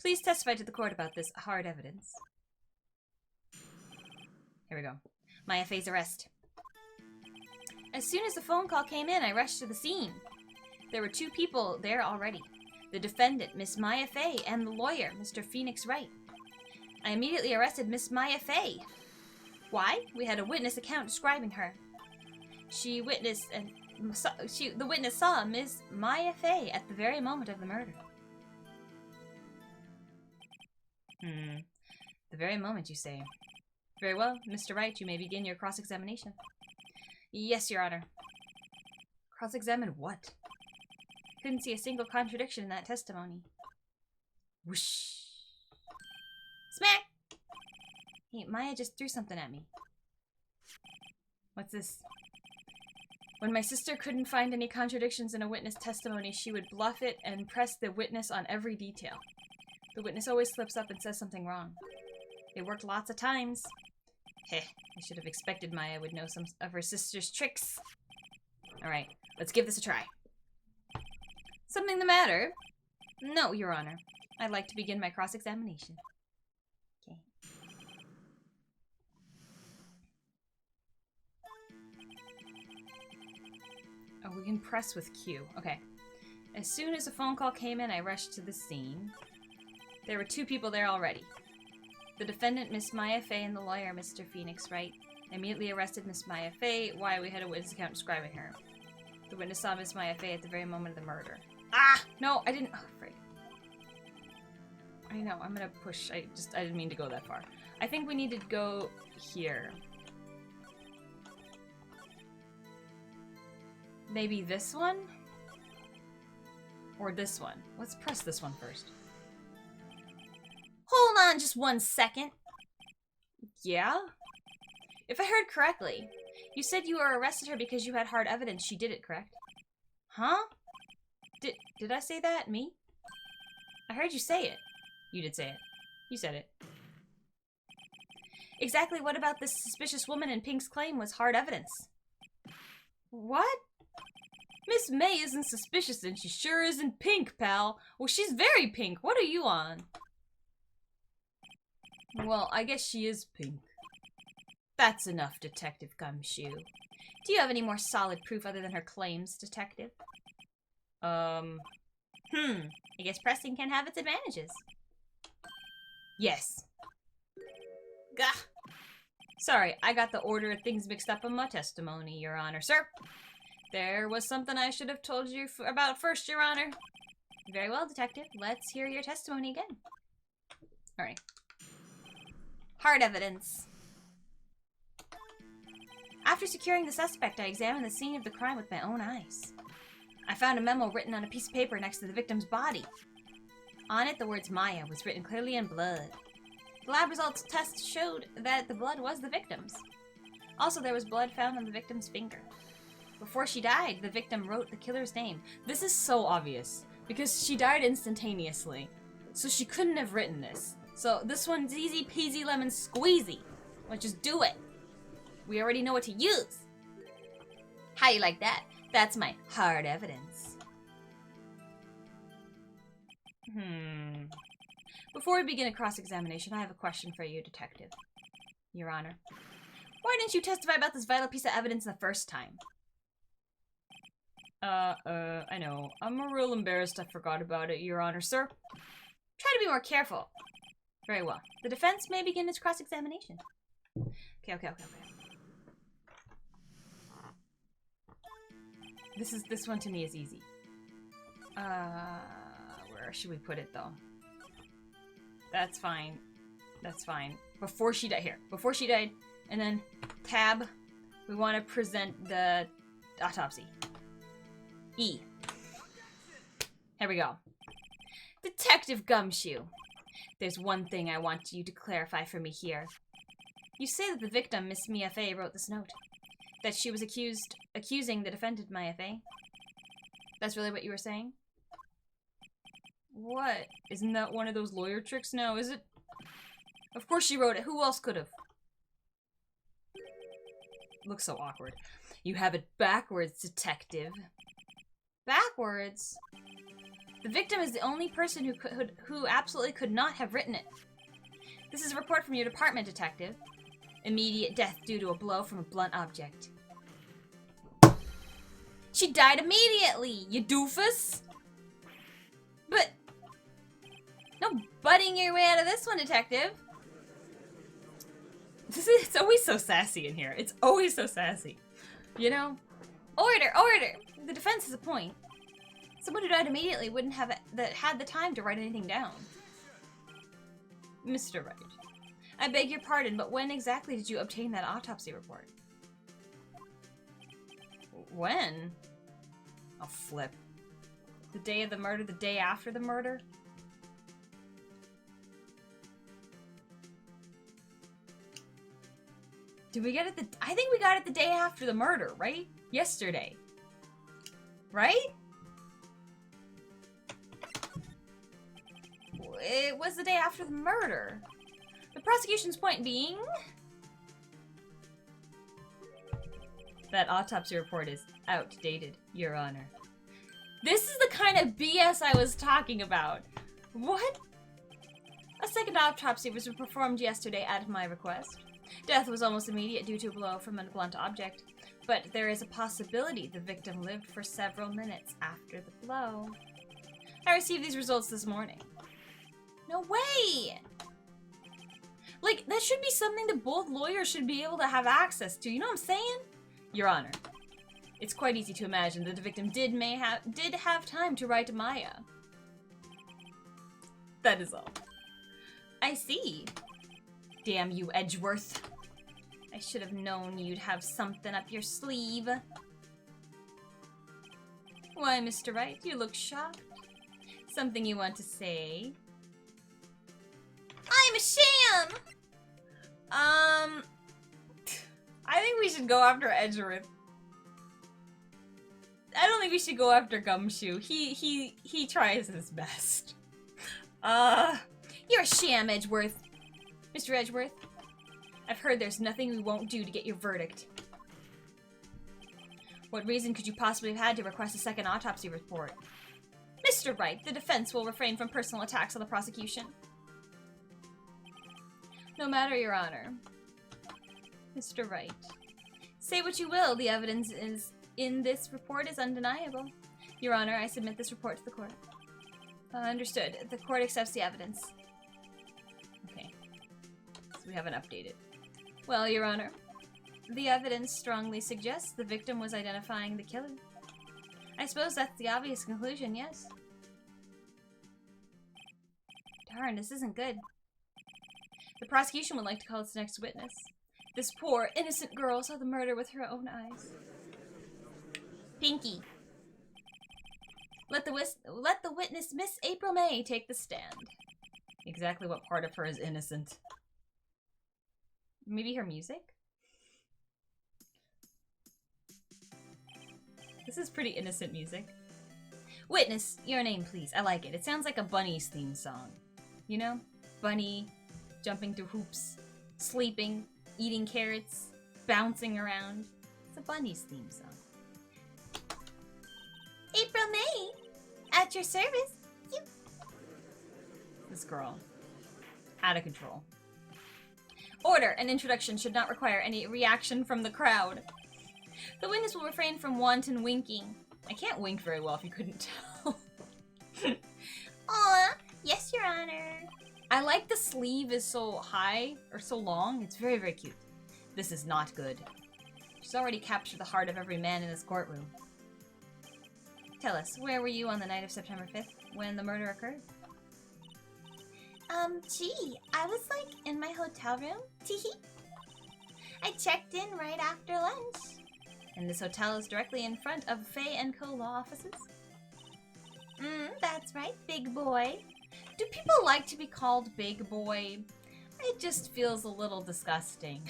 Please testify to the court about this hard evidence. Here we go. Maya Fey's arrest. As soon as the phone call came in, I rushed to the scene. There were 2 people there already. The defendant, Miss Maya Fey, and the lawyer, Mr. Phoenix Wright. I immediately arrested Miss Maya Fey. Why? We had a witness account describing her. The witness saw Miss Maya Fey at the very moment of the murder. The very moment, you say. Very well, Mr. Wright, you may begin your cross-examination. Yes, Your Honor. Cross-examine what? Couldn't see a single contradiction in that testimony. Whoosh. Smack! Hey, Maya just threw something at me. What's this? When my sister couldn't find any contradictions in a witness testimony, she would bluff it and press the witness on every detail. The witness always slips up and says something wrong. It worked lots of times. Heh, I should have expected Maya would know some of her sister's tricks. Alright, let's give this a try. Something the matter? No, Your Honor. I'd like to begin my cross-examination. Okay. Oh, we can press with Q. Okay. As soon as a phone call came in, I rushed to the scene. There were 2 people there already. The defendant, Miss Maya Fey, and the lawyer, Mr. Phoenix Wright. I immediately arrested Miss Maya Fey. Why? We had a witness account describing her. The witness saw Miss Maya Fey at the very moment of the murder. Ah! No, I didn't. Oh, frick. I know, I'm gonna push. I didn't mean to go that far. I think we need to go here. Maybe this one? Or this one? Let's press this one first. Hold on just 1 second. Yeah? If I heard correctly, you said you arrested her because you had hard evidence she did it, correct? Huh? Did I say that? Me? I heard you say it. You did say it. You said it. Exactly what about this suspicious woman in Pink's claim was hard evidence? What? Miss May isn't suspicious and she sure isn't pink, pal. Well, she's very pink. What are you on? Well, I guess she is pink. That's enough, Detective Gumshoe. Do you have any more solid proof other than her claims, Detective? I guess pressing can have its advantages. Yes. Gah. Sorry, I got the order of things mixed up in my testimony, Your Honor. Sir, there was something I should have told you about first, Your Honor. Very well, Detective. Let's hear your testimony again. Alright. Hard evidence. After securing the suspect, I examined the scene of the crime with my own eyes. I found a memo written on a piece of paper next to the victim's body. On it, the words Maya was written clearly in blood. The lab results test showed that the blood was the victim's. Also, there was blood found on the victim's finger. Before she died, the victim wrote the killer's name. This is so obvious, because she died instantaneously. So she couldn't have written this. So this one's easy peasy lemon squeezy. Let's just do it. We already know what to use. How you like that? That's my hard evidence. Before we begin a cross-examination, I have a question for you, Detective. Your Honor. Why didn't you testify about this vital piece of evidence the first time? I know. I'm real embarrassed I forgot about it, Your Honor, sir. Try to be more careful. Very well. The defense may begin its cross-examination. Okay. This one to me is easy. Where should we put it though? That's fine. That's fine. Before she died, here. Before she died, and then tab. We want to present the autopsy. E. Here we go. Detective Gumshoe. There's one thing I want you to clarify for me here. You say that the victim, Miss Mia Fey, wrote this note. That she was accusing the defendant, Maya Fey. That's really what you were saying? What? Isn't that one of those lawyer tricks now, is it? Of course she wrote it. Who else could have? Looks so awkward. You have it backwards, Detective. Backwards? The victim is the only person who absolutely could not have written it. This is a report from your department, Detective. Immediate death due to a blow from a blunt object. She died immediately, you doofus! But... no butting your way out of this one, detective. It's always so sassy in here. It's always so sassy. You know? Order! Order! The defense has a point. Someone who died immediately wouldn't have had the time to write anything down. Mr. Wright, I beg your pardon, but when exactly did you obtain that autopsy report? When? Oh, flip. The day of the murder, the day after the murder? Did we get it I think we got it the day after the murder, right? Yesterday. Right? It was the day after the murder. The prosecution's point being... that autopsy report is outdated, Your Honor. This is the kind of BS I was talking about. What? A second autopsy was performed yesterday at my request. Death was almost immediate due to a blow from a blunt object, but there is a possibility the victim lived for several minutes after the blow. I received these results this morning. No way! Like, that should be something that both lawyers should be able to have access to, you know what I'm saying? Your Honor, it's quite easy to imagine that the victim did have time to write Maya. That is all. I see. Damn you, Edgeworth. I should have known you'd have something up your sleeve. Why, Mr. Wright, you look shocked. Something you want to say? I'm a sham! I think we should go after Edgeworth. I don't think we should go after Gumshoe. He tries his best. You're a sham, Edgeworth. Mr. Edgeworth, I've heard there's nothing we won't do to get your verdict. What reason could you possibly have had to request a second autopsy report? Mr. Wright, the defense will refrain from personal attacks on the prosecution. No matter, Your Honor. Mr. Wright, say what you will, the evidence in this report is undeniable. Your Honor, I submit this report to the court. Understood. The court accepts the evidence. Okay. So we haven't updated. Well, Your Honor, the evidence strongly suggests the victim was identifying the killer. I suppose that's the obvious conclusion, yes. Darn, this isn't good. The prosecution would like to call its next witness. This poor, innocent girl saw the murder with her own eyes. Pinky. Let the witness, Miss April May, take the stand. Exactly what part of her is innocent? Maybe her music? This is pretty innocent music. Witness, your name, please. I like it. It sounds like a Bunny's theme song. You know? Bunny, jumping through hoops, sleeping, eating carrots, bouncing around. It's a Bunny's theme song. April May, at your service. This girl. Out of control. Order! An introduction should not require any reaction from the crowd. The witness will refrain from wanton winking. I can't wink very well if you couldn't tell. Aw, yes, Your Honor. I like the sleeve is so high, or so long. It's very, very cute. This is not good. She's already captured the heart of every man in this courtroom. Tell us, where were you on the night of September 5th, when the murder occurred? Gee, I was, like, in my hotel room. Teehee. I checked in right after lunch. And this hotel is directly in front of Faye & Co. law offices? That's right, big boy. Do people like to be called big boy? It just feels a little disgusting.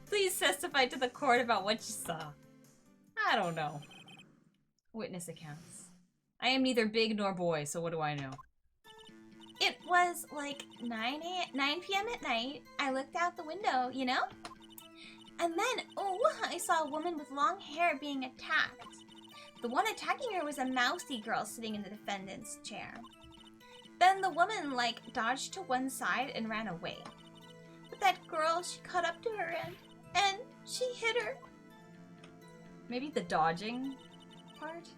Please testify to the court about what you saw. I don't know. Witness accounts. I am neither big nor boy, so what do I know? It was like 9 p.m. at night. I looked out the window, you know? And then, I saw a woman with long hair being attacked. The one attacking her was a mousy girl sitting in the defendant's chair. Then the woman, like, dodged to one side and ran away. But that girl, she caught up to her and she hit her. Maybe the dodging part?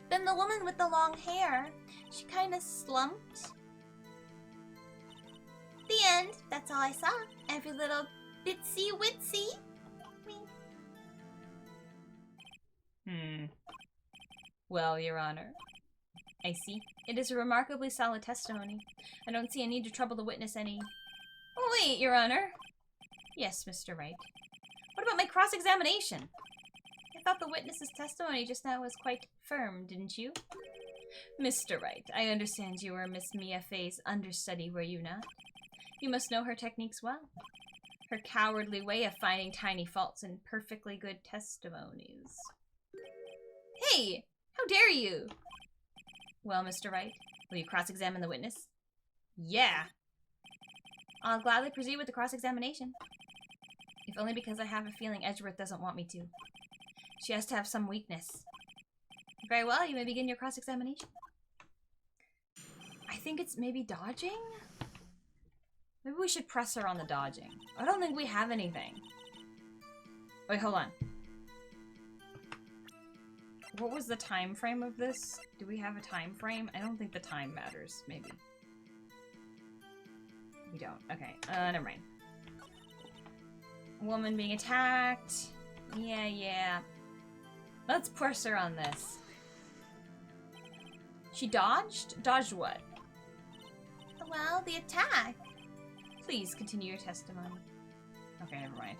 Then the woman with the long hair, she kind of slumped. The end. That's all I saw. Every little bitsy witsy. Well, Your Honor, I see. It is a remarkably solid testimony. I don't see a need to trouble the witness any... Oh, wait, Your Honor. Yes, Mr. Wright. What about my cross-examination? I thought the witness's testimony just now was quite firm, didn't you? Mr. Wright, I understand you were Miss Mia Fey's understudy, were you not? You must know her techniques well. Her cowardly way of finding tiny faults in perfectly good testimonies. Hey! How dare you? Well, Mr. Wright, will you cross-examine the witness? Yeah. I'll gladly proceed with the cross-examination. If only because I have a feeling Edgeworth doesn't want me to. She has to have some weakness. Very well, you may begin your cross-examination. I think it's maybe dodging? Maybe we should press her on the dodging. I don't think we have anything. Wait, hold on. What was the time frame of this? Do we have a time frame? I don't think the time matters, maybe. We don't. Okay, never mind. Woman being attacked. Yeah. Let's press her on this. She dodged? Dodged what? Well, the attack. Please continue your testimony. Okay, never mind.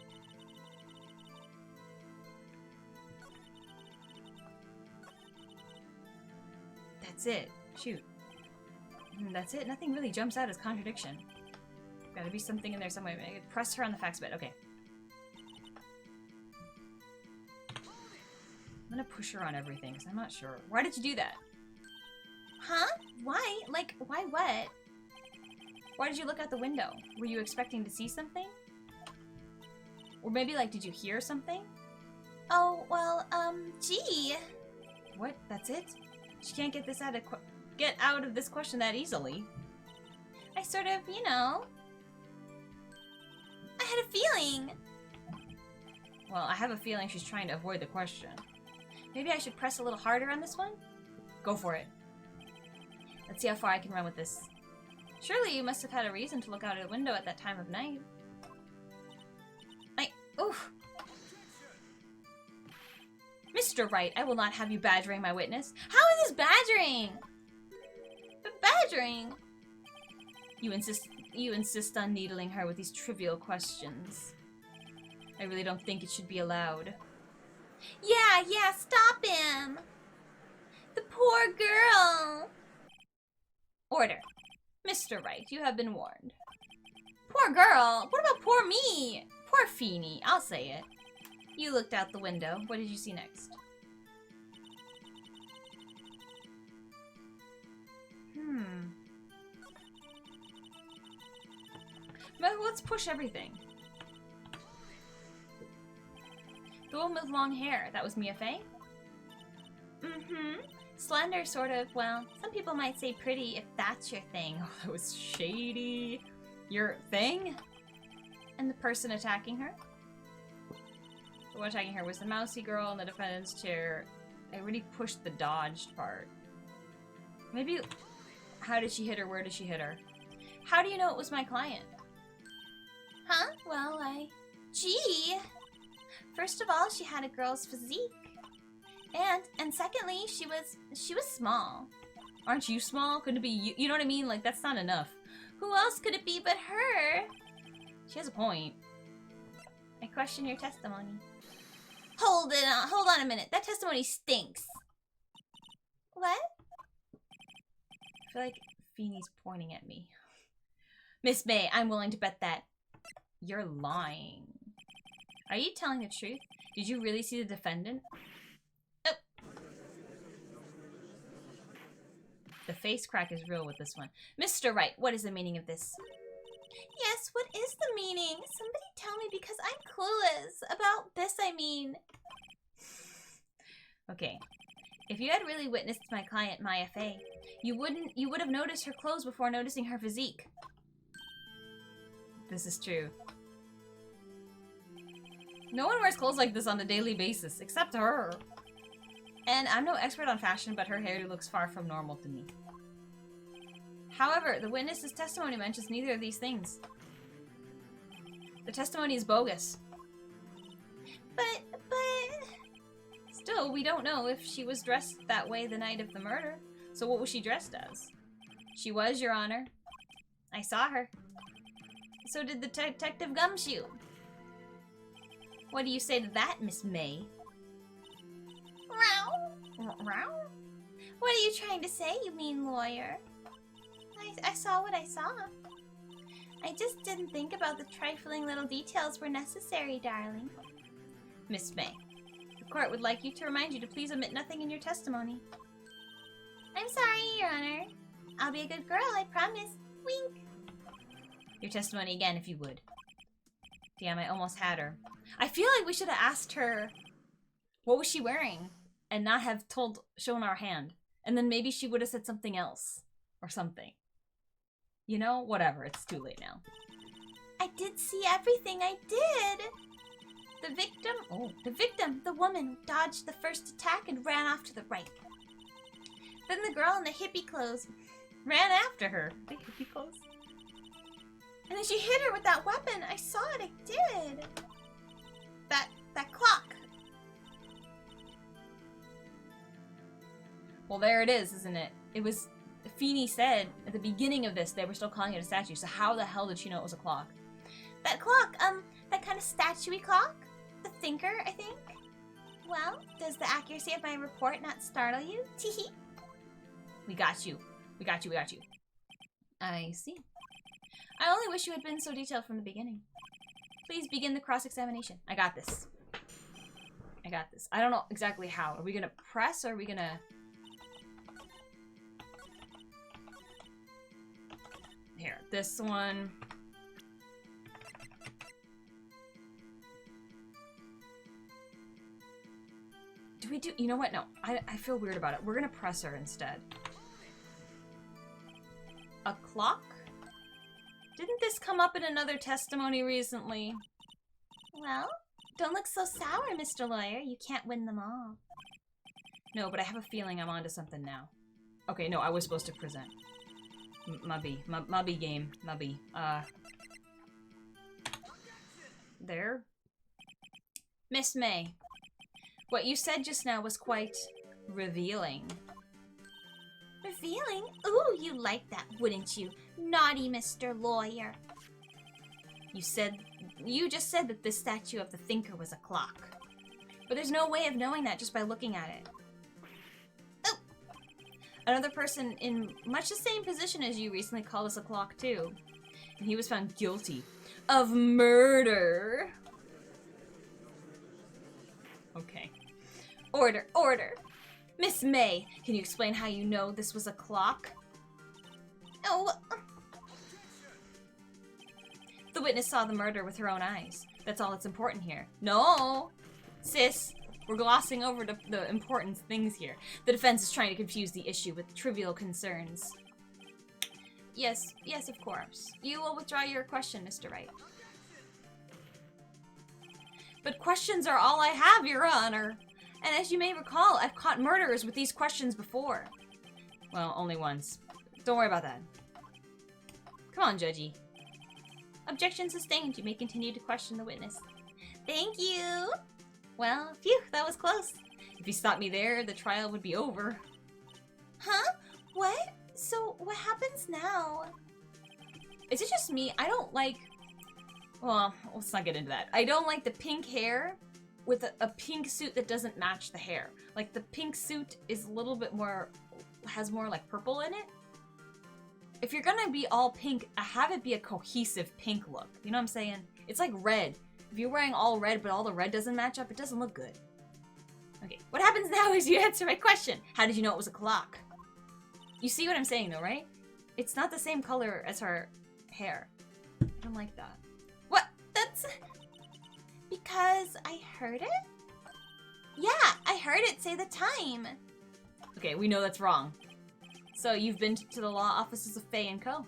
That's it. Shoot. That's it. Nothing really jumps out as contradiction. Gotta be something in there some way. I could press her on the facts bit. Okay. I'm gonna push her on everything because I'm not sure. Why did you do that? Huh? Why? Like, why what? Why did you look out the window? Were you expecting to see something? Or maybe, like, did you hear something? Oh, well, gee. What? That's it? She can't get this get out of this question that easily. I sort of, you know... I had a feeling. Well, I have a feeling she's trying to avoid the question. Maybe I should press a little harder on this one? Go for it. Let's see how far I can run with this. Surely you must have had a reason to look out of the window at that time of night. Oof. Mr. Wright, I will not have you badgering my witness. How is this badgering? But badgering? You insist on needling her with these trivial questions. I really don't think it should be allowed. Yeah, stop him! The poor girl! Order. Mr. Wright, you have been warned. Poor girl? What about poor me? Poor Feeny, I'll say it. You looked out the window. What did you see next? But let's push everything. The woman with long hair, that was Mia Fey? Mm-hmm. Slender, sort of, well, some people might say pretty if that's your thing. Oh, that was shady. Your thing? And the person attacking her? The one attacking her was the mousy girl in the defendant's chair. I really pushed the dodged part. Maybe... How did she hit her? Where did she hit her? How do you know it was my client? Huh? Well, Gee! First of all, she had a girl's physique. And secondly, she was small. Aren't you small? Couldn't it be you? You know what I mean? Like, that's not enough. Who else could it be but her? She has a point. I question your testimony. Hold on a minute. That testimony stinks. What? I feel like Feeny's pointing at me. Miss May, I'm willing to bet that you're lying. Are you telling the truth? Did you really see the defendant? Oh. The face crack is real with this one. Mr. Wright, what is the meaning of this? Yes, what is the meaning? Somebody tell me because I'm clueless. About this, I mean. Okay. If you had really witnessed my client, Maya Fey, you would have noticed her clothes before noticing her physique. This is true. No one wears clothes like this on a daily basis, except her. And I'm no expert on fashion, but her hairdo looks far from normal to me. However, the witness's testimony mentions neither of these things. The testimony is bogus. But... Still, we don't know if she was dressed that way the night of the murder. So what was she dressed as? She was, Your Honor. I saw her. So did the Detective Gumshoe. What do you say to that, Miss May? Row. What are you trying to say, you mean lawyer? I saw what I saw. I just didn't think about the trifling little details were necessary, darling. Miss May, the court would like you to remind you to please omit nothing in your testimony. I'm sorry, Your Honor. I'll be a good girl, I promise. Wink. Your testimony again, if you would. Damn, I almost had her. I feel like we should have asked her what was she wearing and not have shown our hand. And then maybe she would have said something else or something. You know, whatever, it's too late now. I did see everything, I did. The victim, the woman, dodged the first attack and ran off to the right. Then the girl in the hippie clothes ran after her. The hippie clothes? And then she hit her with that weapon. I saw it, I did. That clock. Well, there it is, isn't it? It was... Feeny said at the beginning of this they were still calling it a statue, so how the hell did she know it was a clock? That clock, that kind of statue-y clock? The thinker, I think? Well, does the accuracy of my report not startle you? Teehee. We got you. We got you. I see. I only wish you had been so detailed from the beginning. Please begin the cross-examination. I got this. I don't know exactly how. Are we gonna press or are we gonna... Here, this one. Do we do... You know what? No. I feel weird about it. We're gonna press her instead. A clock? Didn't this come up in another testimony recently? Well, don't look so sour, Mr. Lawyer. You can't win them all. No, but I have a feeling I'm onto something now. Okay, no, I was supposed to present. Mubby game. Mubby. There. Miss May, what you said just now was quite revealing. Revealing? Ooh, you like that, wouldn't you? Naughty Mr. Lawyer. You just said that this statue of the thinker was a clock. But there's no way of knowing that just by looking at it. Oh! Another person in much the same position as you recently called us a clock too. And he was found guilty of murder. Okay. Order, order! Miss May, can you explain how you know this was a clock? Oh. The witness saw the murder with her own eyes. That's all that's important here. No! Sis, we're glossing over the important things here. The defense is trying to confuse the issue with trivial concerns. Yes, of course. You will withdraw your question, Mr. Wright. But questions are all I have, Your Honor. And as you may recall, I've caught murderers with these questions before. Well, only once. Don't worry about that. Come on, Judgy. Objection sustained. You may continue to question the witness. Thank you. Well, phew, that was close. If you stopped me there, the trial would be over. Huh? What? So, what happens now? Is it just me? I don't like... Well, let's not get into that. I don't like the pink hair with a pink suit that doesn't match the hair. Like, the pink suit is a little bit more... has more, like, purple in it. If you're gonna be all pink, have it be a cohesive pink look. You know what I'm saying? It's like red. If you're wearing all red, but all the red doesn't match up, it doesn't look good. Okay, what happens now is you answer my question. How did you know it was a clock? You see what I'm saying, though, right? It's not the same color as her hair. I don't like that. What? That's... because I heard it? Yeah, I heard it say the time. Okay, we know that's wrong. So you've been to the law offices of Faye & Co.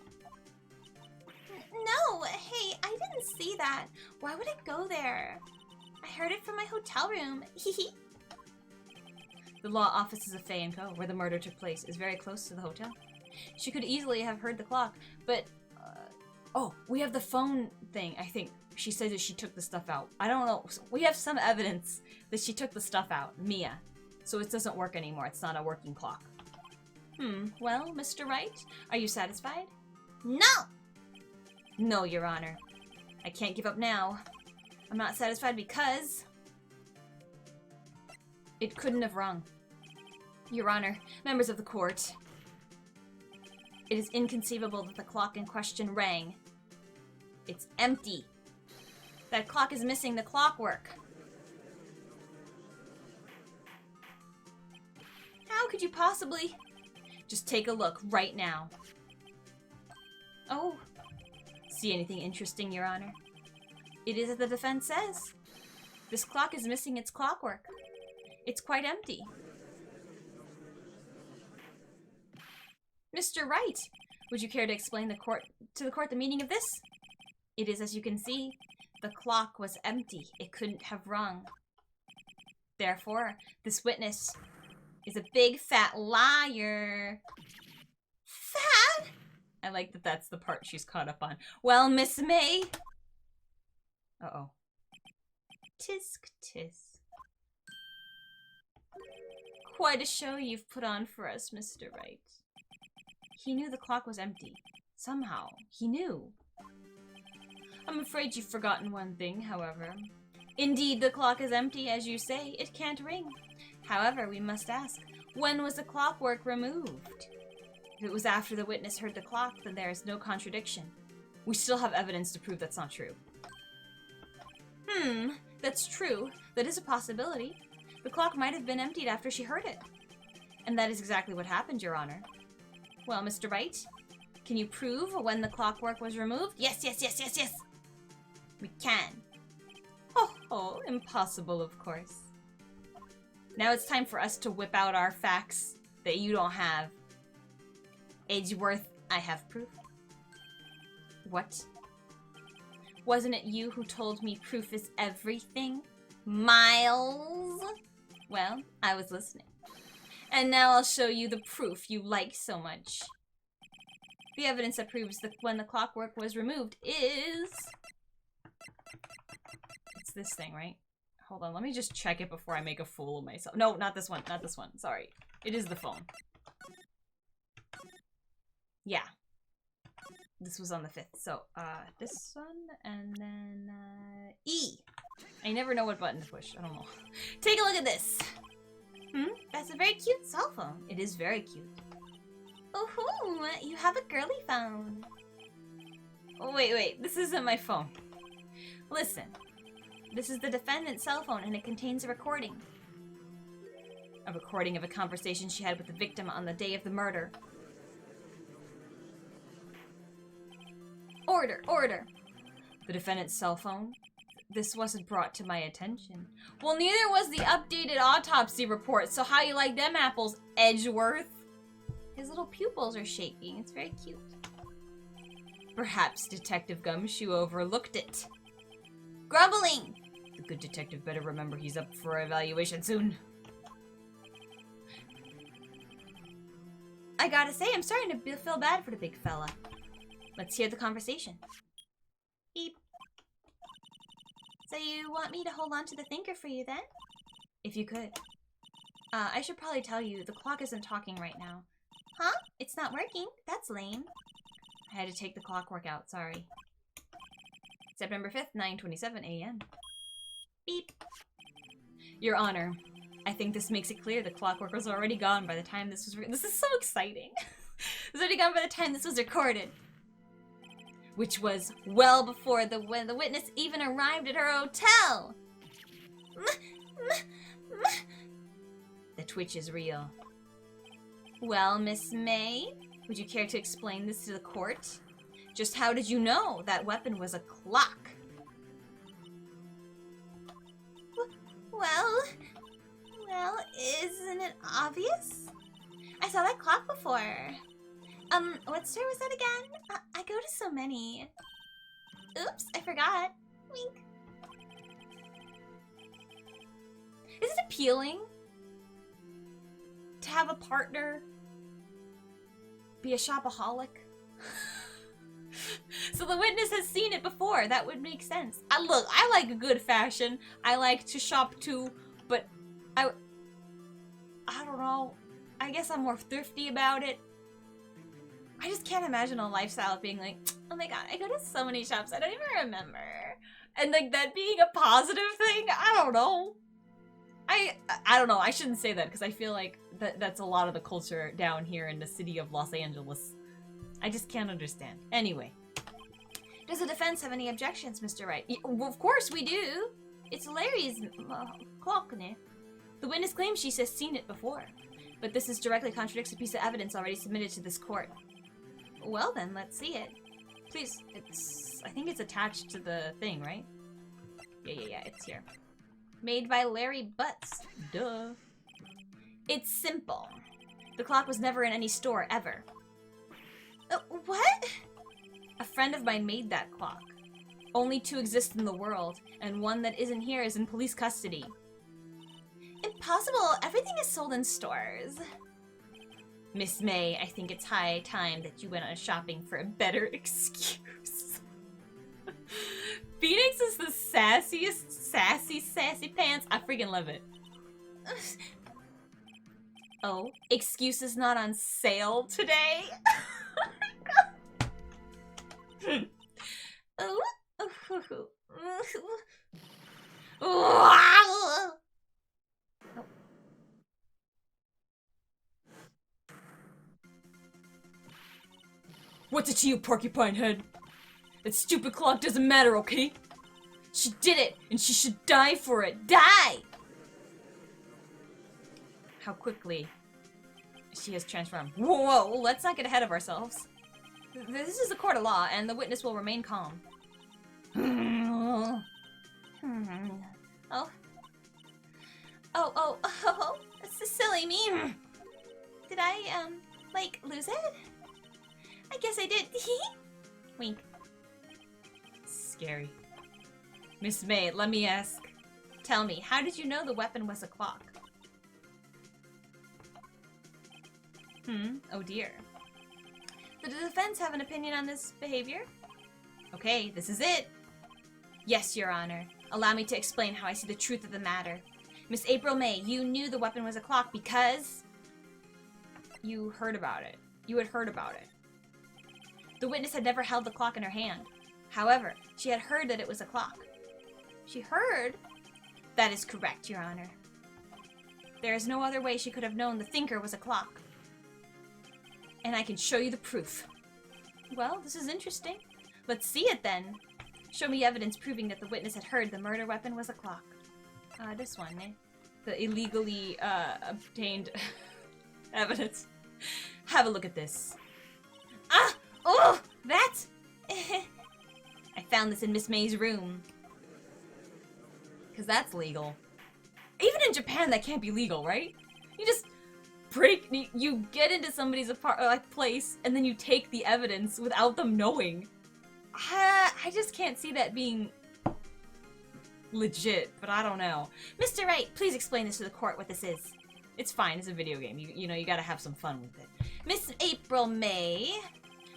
No, hey, I didn't see that. Why would it go there? I heard it from my hotel room. Hehe. The law offices of Faye & Co., where the murder took place, is very close to the hotel. She could easily have heard the clock, but... oh, we have the phone thing, I think. She said that she took the stuff out. I don't know. We have some evidence that she took the stuff out. Mia. So it doesn't work anymore. It's not a working clock. Well, Mr. Wright, are you satisfied? No! No, Your Honor. I can't give up now. I'm not satisfied because... it couldn't have rung. Your Honor, members of the court, it is inconceivable that the clock in question rang. It's empty. That clock is missing the clockwork. How could you possibly... Just take a look right now. Oh. See anything interesting, Your Honor? It is as the defense says. This clock is missing its clockwork. It's quite empty. Mr. Wright, would you care to explain to the court the meaning of this? It is as you can see. The clock was empty. It couldn't have rung. Therefore, this witness is a big fat liar. Fat? I like that that's the part she's caught up on. Well, Miss May. Uh-oh. Tisk tisk. Quite a show you've put on for us, Mr. Wright. He knew the clock was empty. Somehow. He knew. I'm afraid you've forgotten one thing, however. Indeed, the clock is empty, as you say. It can't ring. However, we must ask, when was the clockwork removed? If it was after the witness heard the clock, then there is no contradiction. We still have evidence to prove that's not true. That's true. That is a possibility. The clock might have been emptied after she heard it. And that is exactly what happened, Your Honor. Well, Mr. Wright, can you prove when the clockwork was removed? Yes, yes, yes, yes, yes. We can. Oh, impossible, of course. Now it's time for us to whip out our facts that you don't have. Edgeworth, I have proof. What? Wasn't it you who told me proof is everything? Miles? Well, I was listening. And now I'll show you the proof you like so much. The evidence that proves that when the clockwork was removed is... It's this thing, right? Hold on, let me just check it before I make a fool of myself. No, not this one, not this one. Sorry. It is the phone. Yeah. This was on the 5th. So, this one, and then, E. I never know what button to push. I don't know. Take a look at this. That's a very cute cell phone. It is very cute. Ooh, you have a girly phone. Oh, wait. This isn't my phone. Listen. This is the defendant's cell phone, and it contains a recording. A recording of a conversation she had with the victim on the day of the murder. Order. The defendant's cell phone? This wasn't brought to my attention. Well, neither was the updated autopsy report, so how you like them apples, Edgeworth? His little pupils are shaking. It's very cute. Perhaps Detective Gumshoe overlooked it. Grumbling! The good detective better remember he's up for evaluation soon. I gotta say, I'm starting to feel bad for the big fella. Let's hear the conversation. Beep. So you want me to hold on to the thinker for you then? If you could. I should probably tell you, the clock isn't talking right now. Huh? It's not working? That's lame. I had to take the clockwork out, sorry. September 5th, 9:27 a.m. Beep. Your Honor, I think this makes it clear the clockwork was already gone by the time this was This is so exciting. It was already gone by the time this was recorded. Which was well before when the witness even arrived at her hotel. The twitch is real. Well, Miss May, would you care to explain this to the court? Just how did you know that weapon was a clock? Well, isn't it obvious? I saw that clock before. What store was that again? I go to so many. Oops, I forgot. Wink. Is it appealing to have a partner be a shopaholic? So the witness has seen it before. That would make sense. Look, I like a good fashion. I like to shop too, but I don't know. I guess I'm more thrifty about it. I just can't imagine a lifestyle of being like, oh my god, I go to so many shops I don't even remember. And like that being a positive thing, I don't know. I don't know, I shouldn't say that because I feel like that's a lot of the culture down here in the city of Los Angeles. I just can't understand. Anyway. Does the defense have any objections, Mr. Wright? Well, of course we do. It's Larry's clock, ne? The witness claims she has seen it before, but this directly contradicts a piece of evidence already submitted to this court. Well then, let's see it. Please, I think it's attached to the thing, right? Yeah, it's here. Made by Larry Butts. Duh. It's simple. The clock was never in any store, ever. What? A friend of mine made that clock. Only two exist in the world, and one that isn't here is in police custody. Impossible. Everything is sold in stores. Miss May, I think it's high time that you went on shopping for a better excuse. Phoenix is the sassiest, sassy pants. I freaking love it. Oh, excuse is not on sale today? What's it to you, porcupine head? That stupid clock doesn't matter, okay? She did it, and she should die for it. Die! How quickly she has transformed. Whoa, let's not get ahead of ourselves. This is a court of law, and the witness will remain calm. Oh, that's silly me. Did I, like, lose it? I guess I did. Wink. Scary. Miss May, let me ask. Tell me, how did you know the weapon was a clock? Oh dear. Does the defense have an opinion on this behavior? Okay, this is it. Yes, Your Honor. Allow me to explain how I see the truth of the matter. Miss April May, you knew the weapon was a clock because you heard about it. You had heard about it. The witness had never held the clock in her hand. However, she had heard that it was a clock. She heard? That is correct, Your Honor. There is no other way she could have known the thinker was a clock. And I can show you the proof. Well, this is interesting. Let's see it then. Show me evidence proving that the witness had heard the murder weapon was a clock. This one, eh? The illegally, obtained evidence. Have a look at this. Ah! Oh! That! I found this in Miss May's room. Because that's legal. Even in Japan, that can't be legal, right? You just you get into somebody's place, and then you take the evidence without them knowing. I just can't see that being legit, but I don't know. Mr. Wright, please explain this to the court what this is. It's fine, it's a video game. You know, you gotta have some fun with it. Miss April May,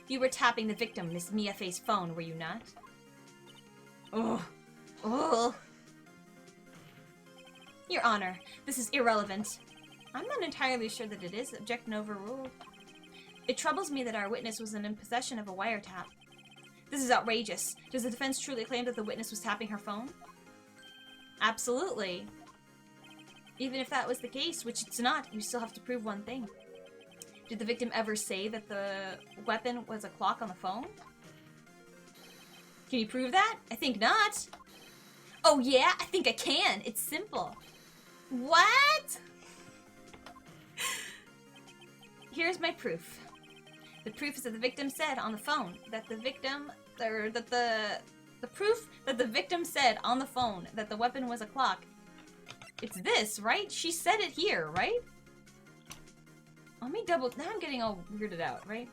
you were tapping the victim, Miss Mia Faye's phone, were you not? Oh. Your Honor, this is irrelevant. I'm not entirely sure that it is. Objection overruled. It troubles me that our witness was in possession of a wiretap. This is outrageous. Does the defense truly claim that the witness was tapping her phone? Absolutely. Even if that was the case, which it's not, you still have to prove one thing. Did the victim ever say that the weapon was a clock on the phone? Can you prove that? I think not. Oh yeah, I think I can. It's simple. What? Here's my proof. The proof is that the victim said on the phone that the victim, or that the proof that the victim said on the phone that the weapon was a clock. It's this, right? She said it here, right? Let me double, now I'm getting all weirded out, right?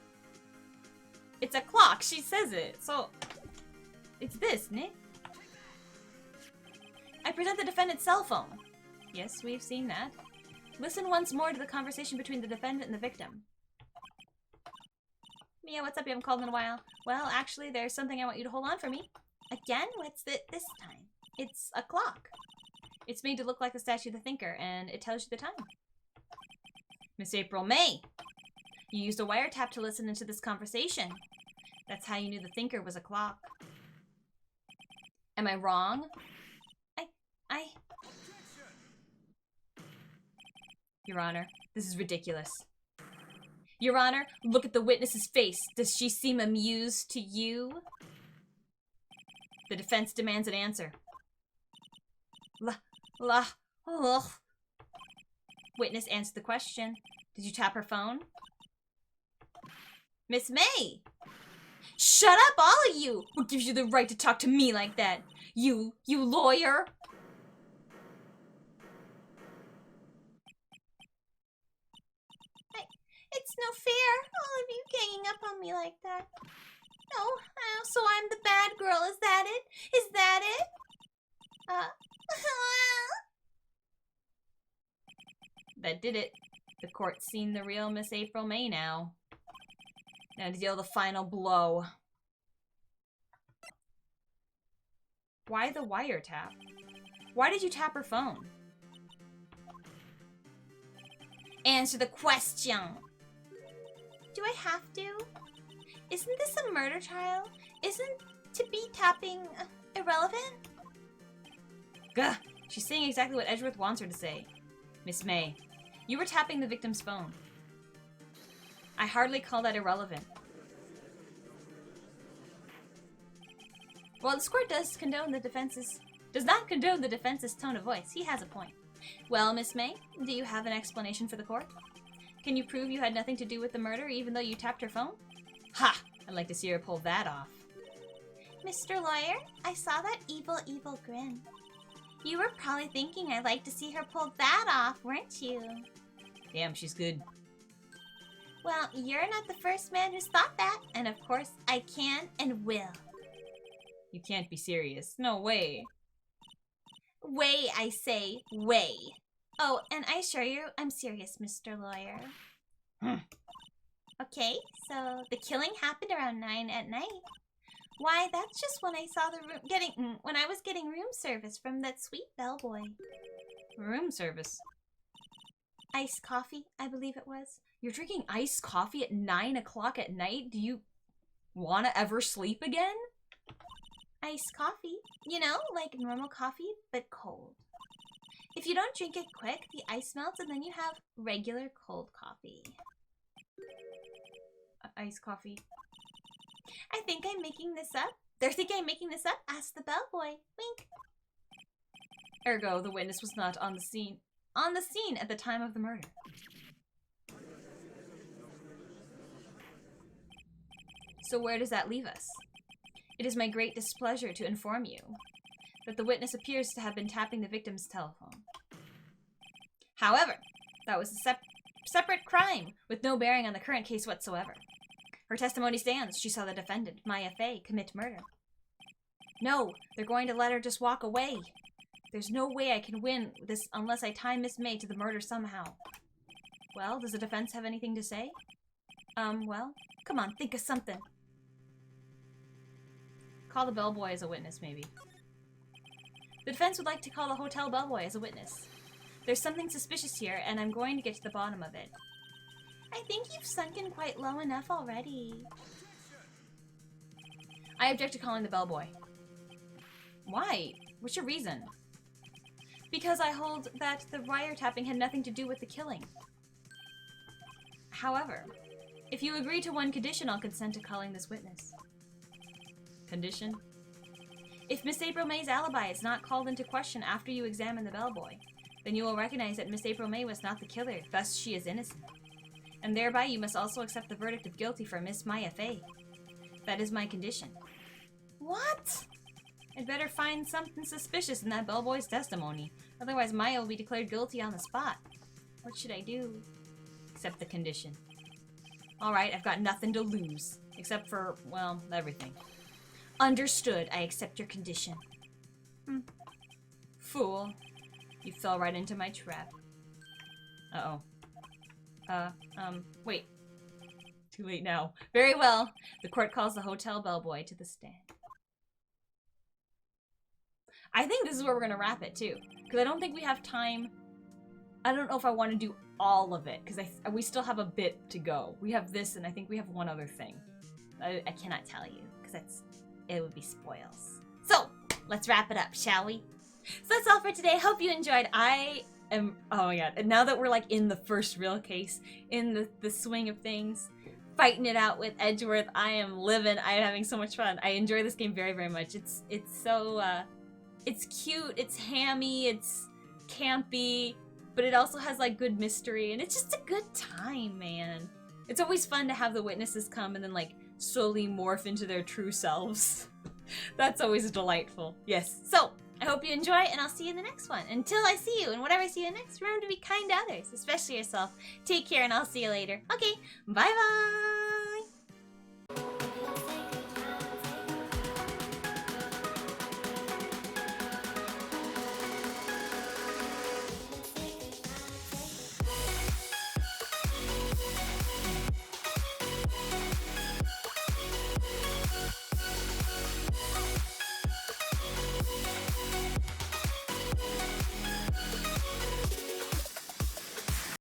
It's a clock, she says it, so. It's this, Nick. I present the defendant's cell phone. Yes, we've seen that. Listen once more to the conversation between the defendant and the victim. Mia, what's up? You haven't called in a while. Well, actually, there's something I want you to hold on for me. Again? What's it this time? It's a clock. It's made to look like the statue of the thinker, and it tells you the time. Miss April May, you used a wiretap to listen into this conversation. That's how you knew the thinker was a clock. Am I wrong? Your Honor, this is ridiculous. Your Honor, look at the witness's face. Does she seem amused to you? The defense demands an answer. Ugh. Witness, answer the question. Did you tap her phone? Miss May! Shut up, all of you! What gives you the right to talk to me like that? You lawyer! It's no fair, all of you ganging up on me like that. No, so I'm the bad girl, is that it? Is that it? That did it. The court's seen the real Miss April May now. Now to deal the final blow. Why the wiretap? Why did you tap her phone? Answer the question. Do I have to? Isn't this a murder trial? Isn't to be tapping irrelevant? Gah! She's saying exactly what Edgeworth wants her to say. Miss May, you were tapping the victim's phone. I hardly call that irrelevant. Well, this court does not condone the defense's tone of voice. He has a point. Well, Miss May, do you have an explanation for the court? Can you prove you had nothing to do with the murder even though you tapped her phone? Ha! I'd like to see her pull that off. Mr. Lawyer, I saw that evil grin. You were probably thinking I'd like to see her pull that off, weren't you? Damn, she's good. Well, you're not the first man who's thought that, and of course I can and will. You can't be serious. No way. Way, I say, way. Oh, and I assure you, I'm serious, Mr. Lawyer. Okay, so the killing happened around 9 at night. Why, that's just when I saw when I was getting room service from that sweet bellboy. Room service? Iced coffee, I believe it was. You're drinking iced coffee at 9 o'clock at night? Do you want to ever sleep again? Iced coffee. You know, like normal coffee, but cold. If you don't drink it quick, the ice melts and then you have regular cold coffee. Iced coffee. I think I'm making this up. They think I'm making this up? Ask the bellboy. Wink. Ergo, the witness was not on the scene at the time of the murder. So where does that leave us? It is my great displeasure to inform you that the witness appears to have been tapping the victim's telephone. However, that was a separate crime with no bearing on the current case whatsoever. Her testimony stands. She saw the defendant, Maya Fey, commit murder. No, they're going to let her just walk away. There's no way I can win this unless I tie Miss May to the murder somehow. Well, does the defense have anything to say? Well, come on, think of something. Call the bellboy as a witness, maybe. The defense would like to call the hotel bellboy as a witness. There's something suspicious here, and I'm going to get to the bottom of it. I think you've sunk in quite low enough already. I object to calling the bellboy. Why? What's your reason? Because I hold that the wiretapping had nothing to do with the killing. However, if you agree to one condition, I'll consent to calling this witness. Condition? If Miss April May's alibi is not called into question after you examine the bellboy, then you will recognize that Miss April May was not the killer, thus she is innocent. And thereby you must also accept the verdict of guilty for Miss Maya Fey. That is my condition. What? I'd better find something suspicious in that bellboy's testimony. Otherwise Maya will be declared guilty on the spot. What should I do? Accept the condition. Alright, I've got nothing to lose. Except for, well, everything. Understood. I accept your condition. Fool. You fell right into my trap. Uh-oh. Wait. Too late now. Very well. The court calls the hotel bellboy to the stand. I think this is where we're gonna wrap it, too. Because I don't think we have time. I don't know if I want to do all of it, because we still have a bit to go. We have this, and I think we have one other thing. I cannot tell you, because it would be spoils. So, let's wrap it up, shall we? So that's all for today. Hope you enjoyed. I am, oh my god, and now that we're like in the first real case, in the swing of things, fighting it out with Edgeworth, I am living. I am having so much fun. I enjoy this game very, very much. It's so, it's cute, it's hammy, it's campy, but it also has like good mystery, and it's just a good time, man. It's always fun to have the witnesses come and then like slowly morph into their true selves. That's always delightful. Yes, so I hope you enjoy, and I'll see you in the next one. Until I see you, and whatever I see you next, remember to be kind to others, especially yourself. Take care, and I'll see you later. Okay, bye-bye!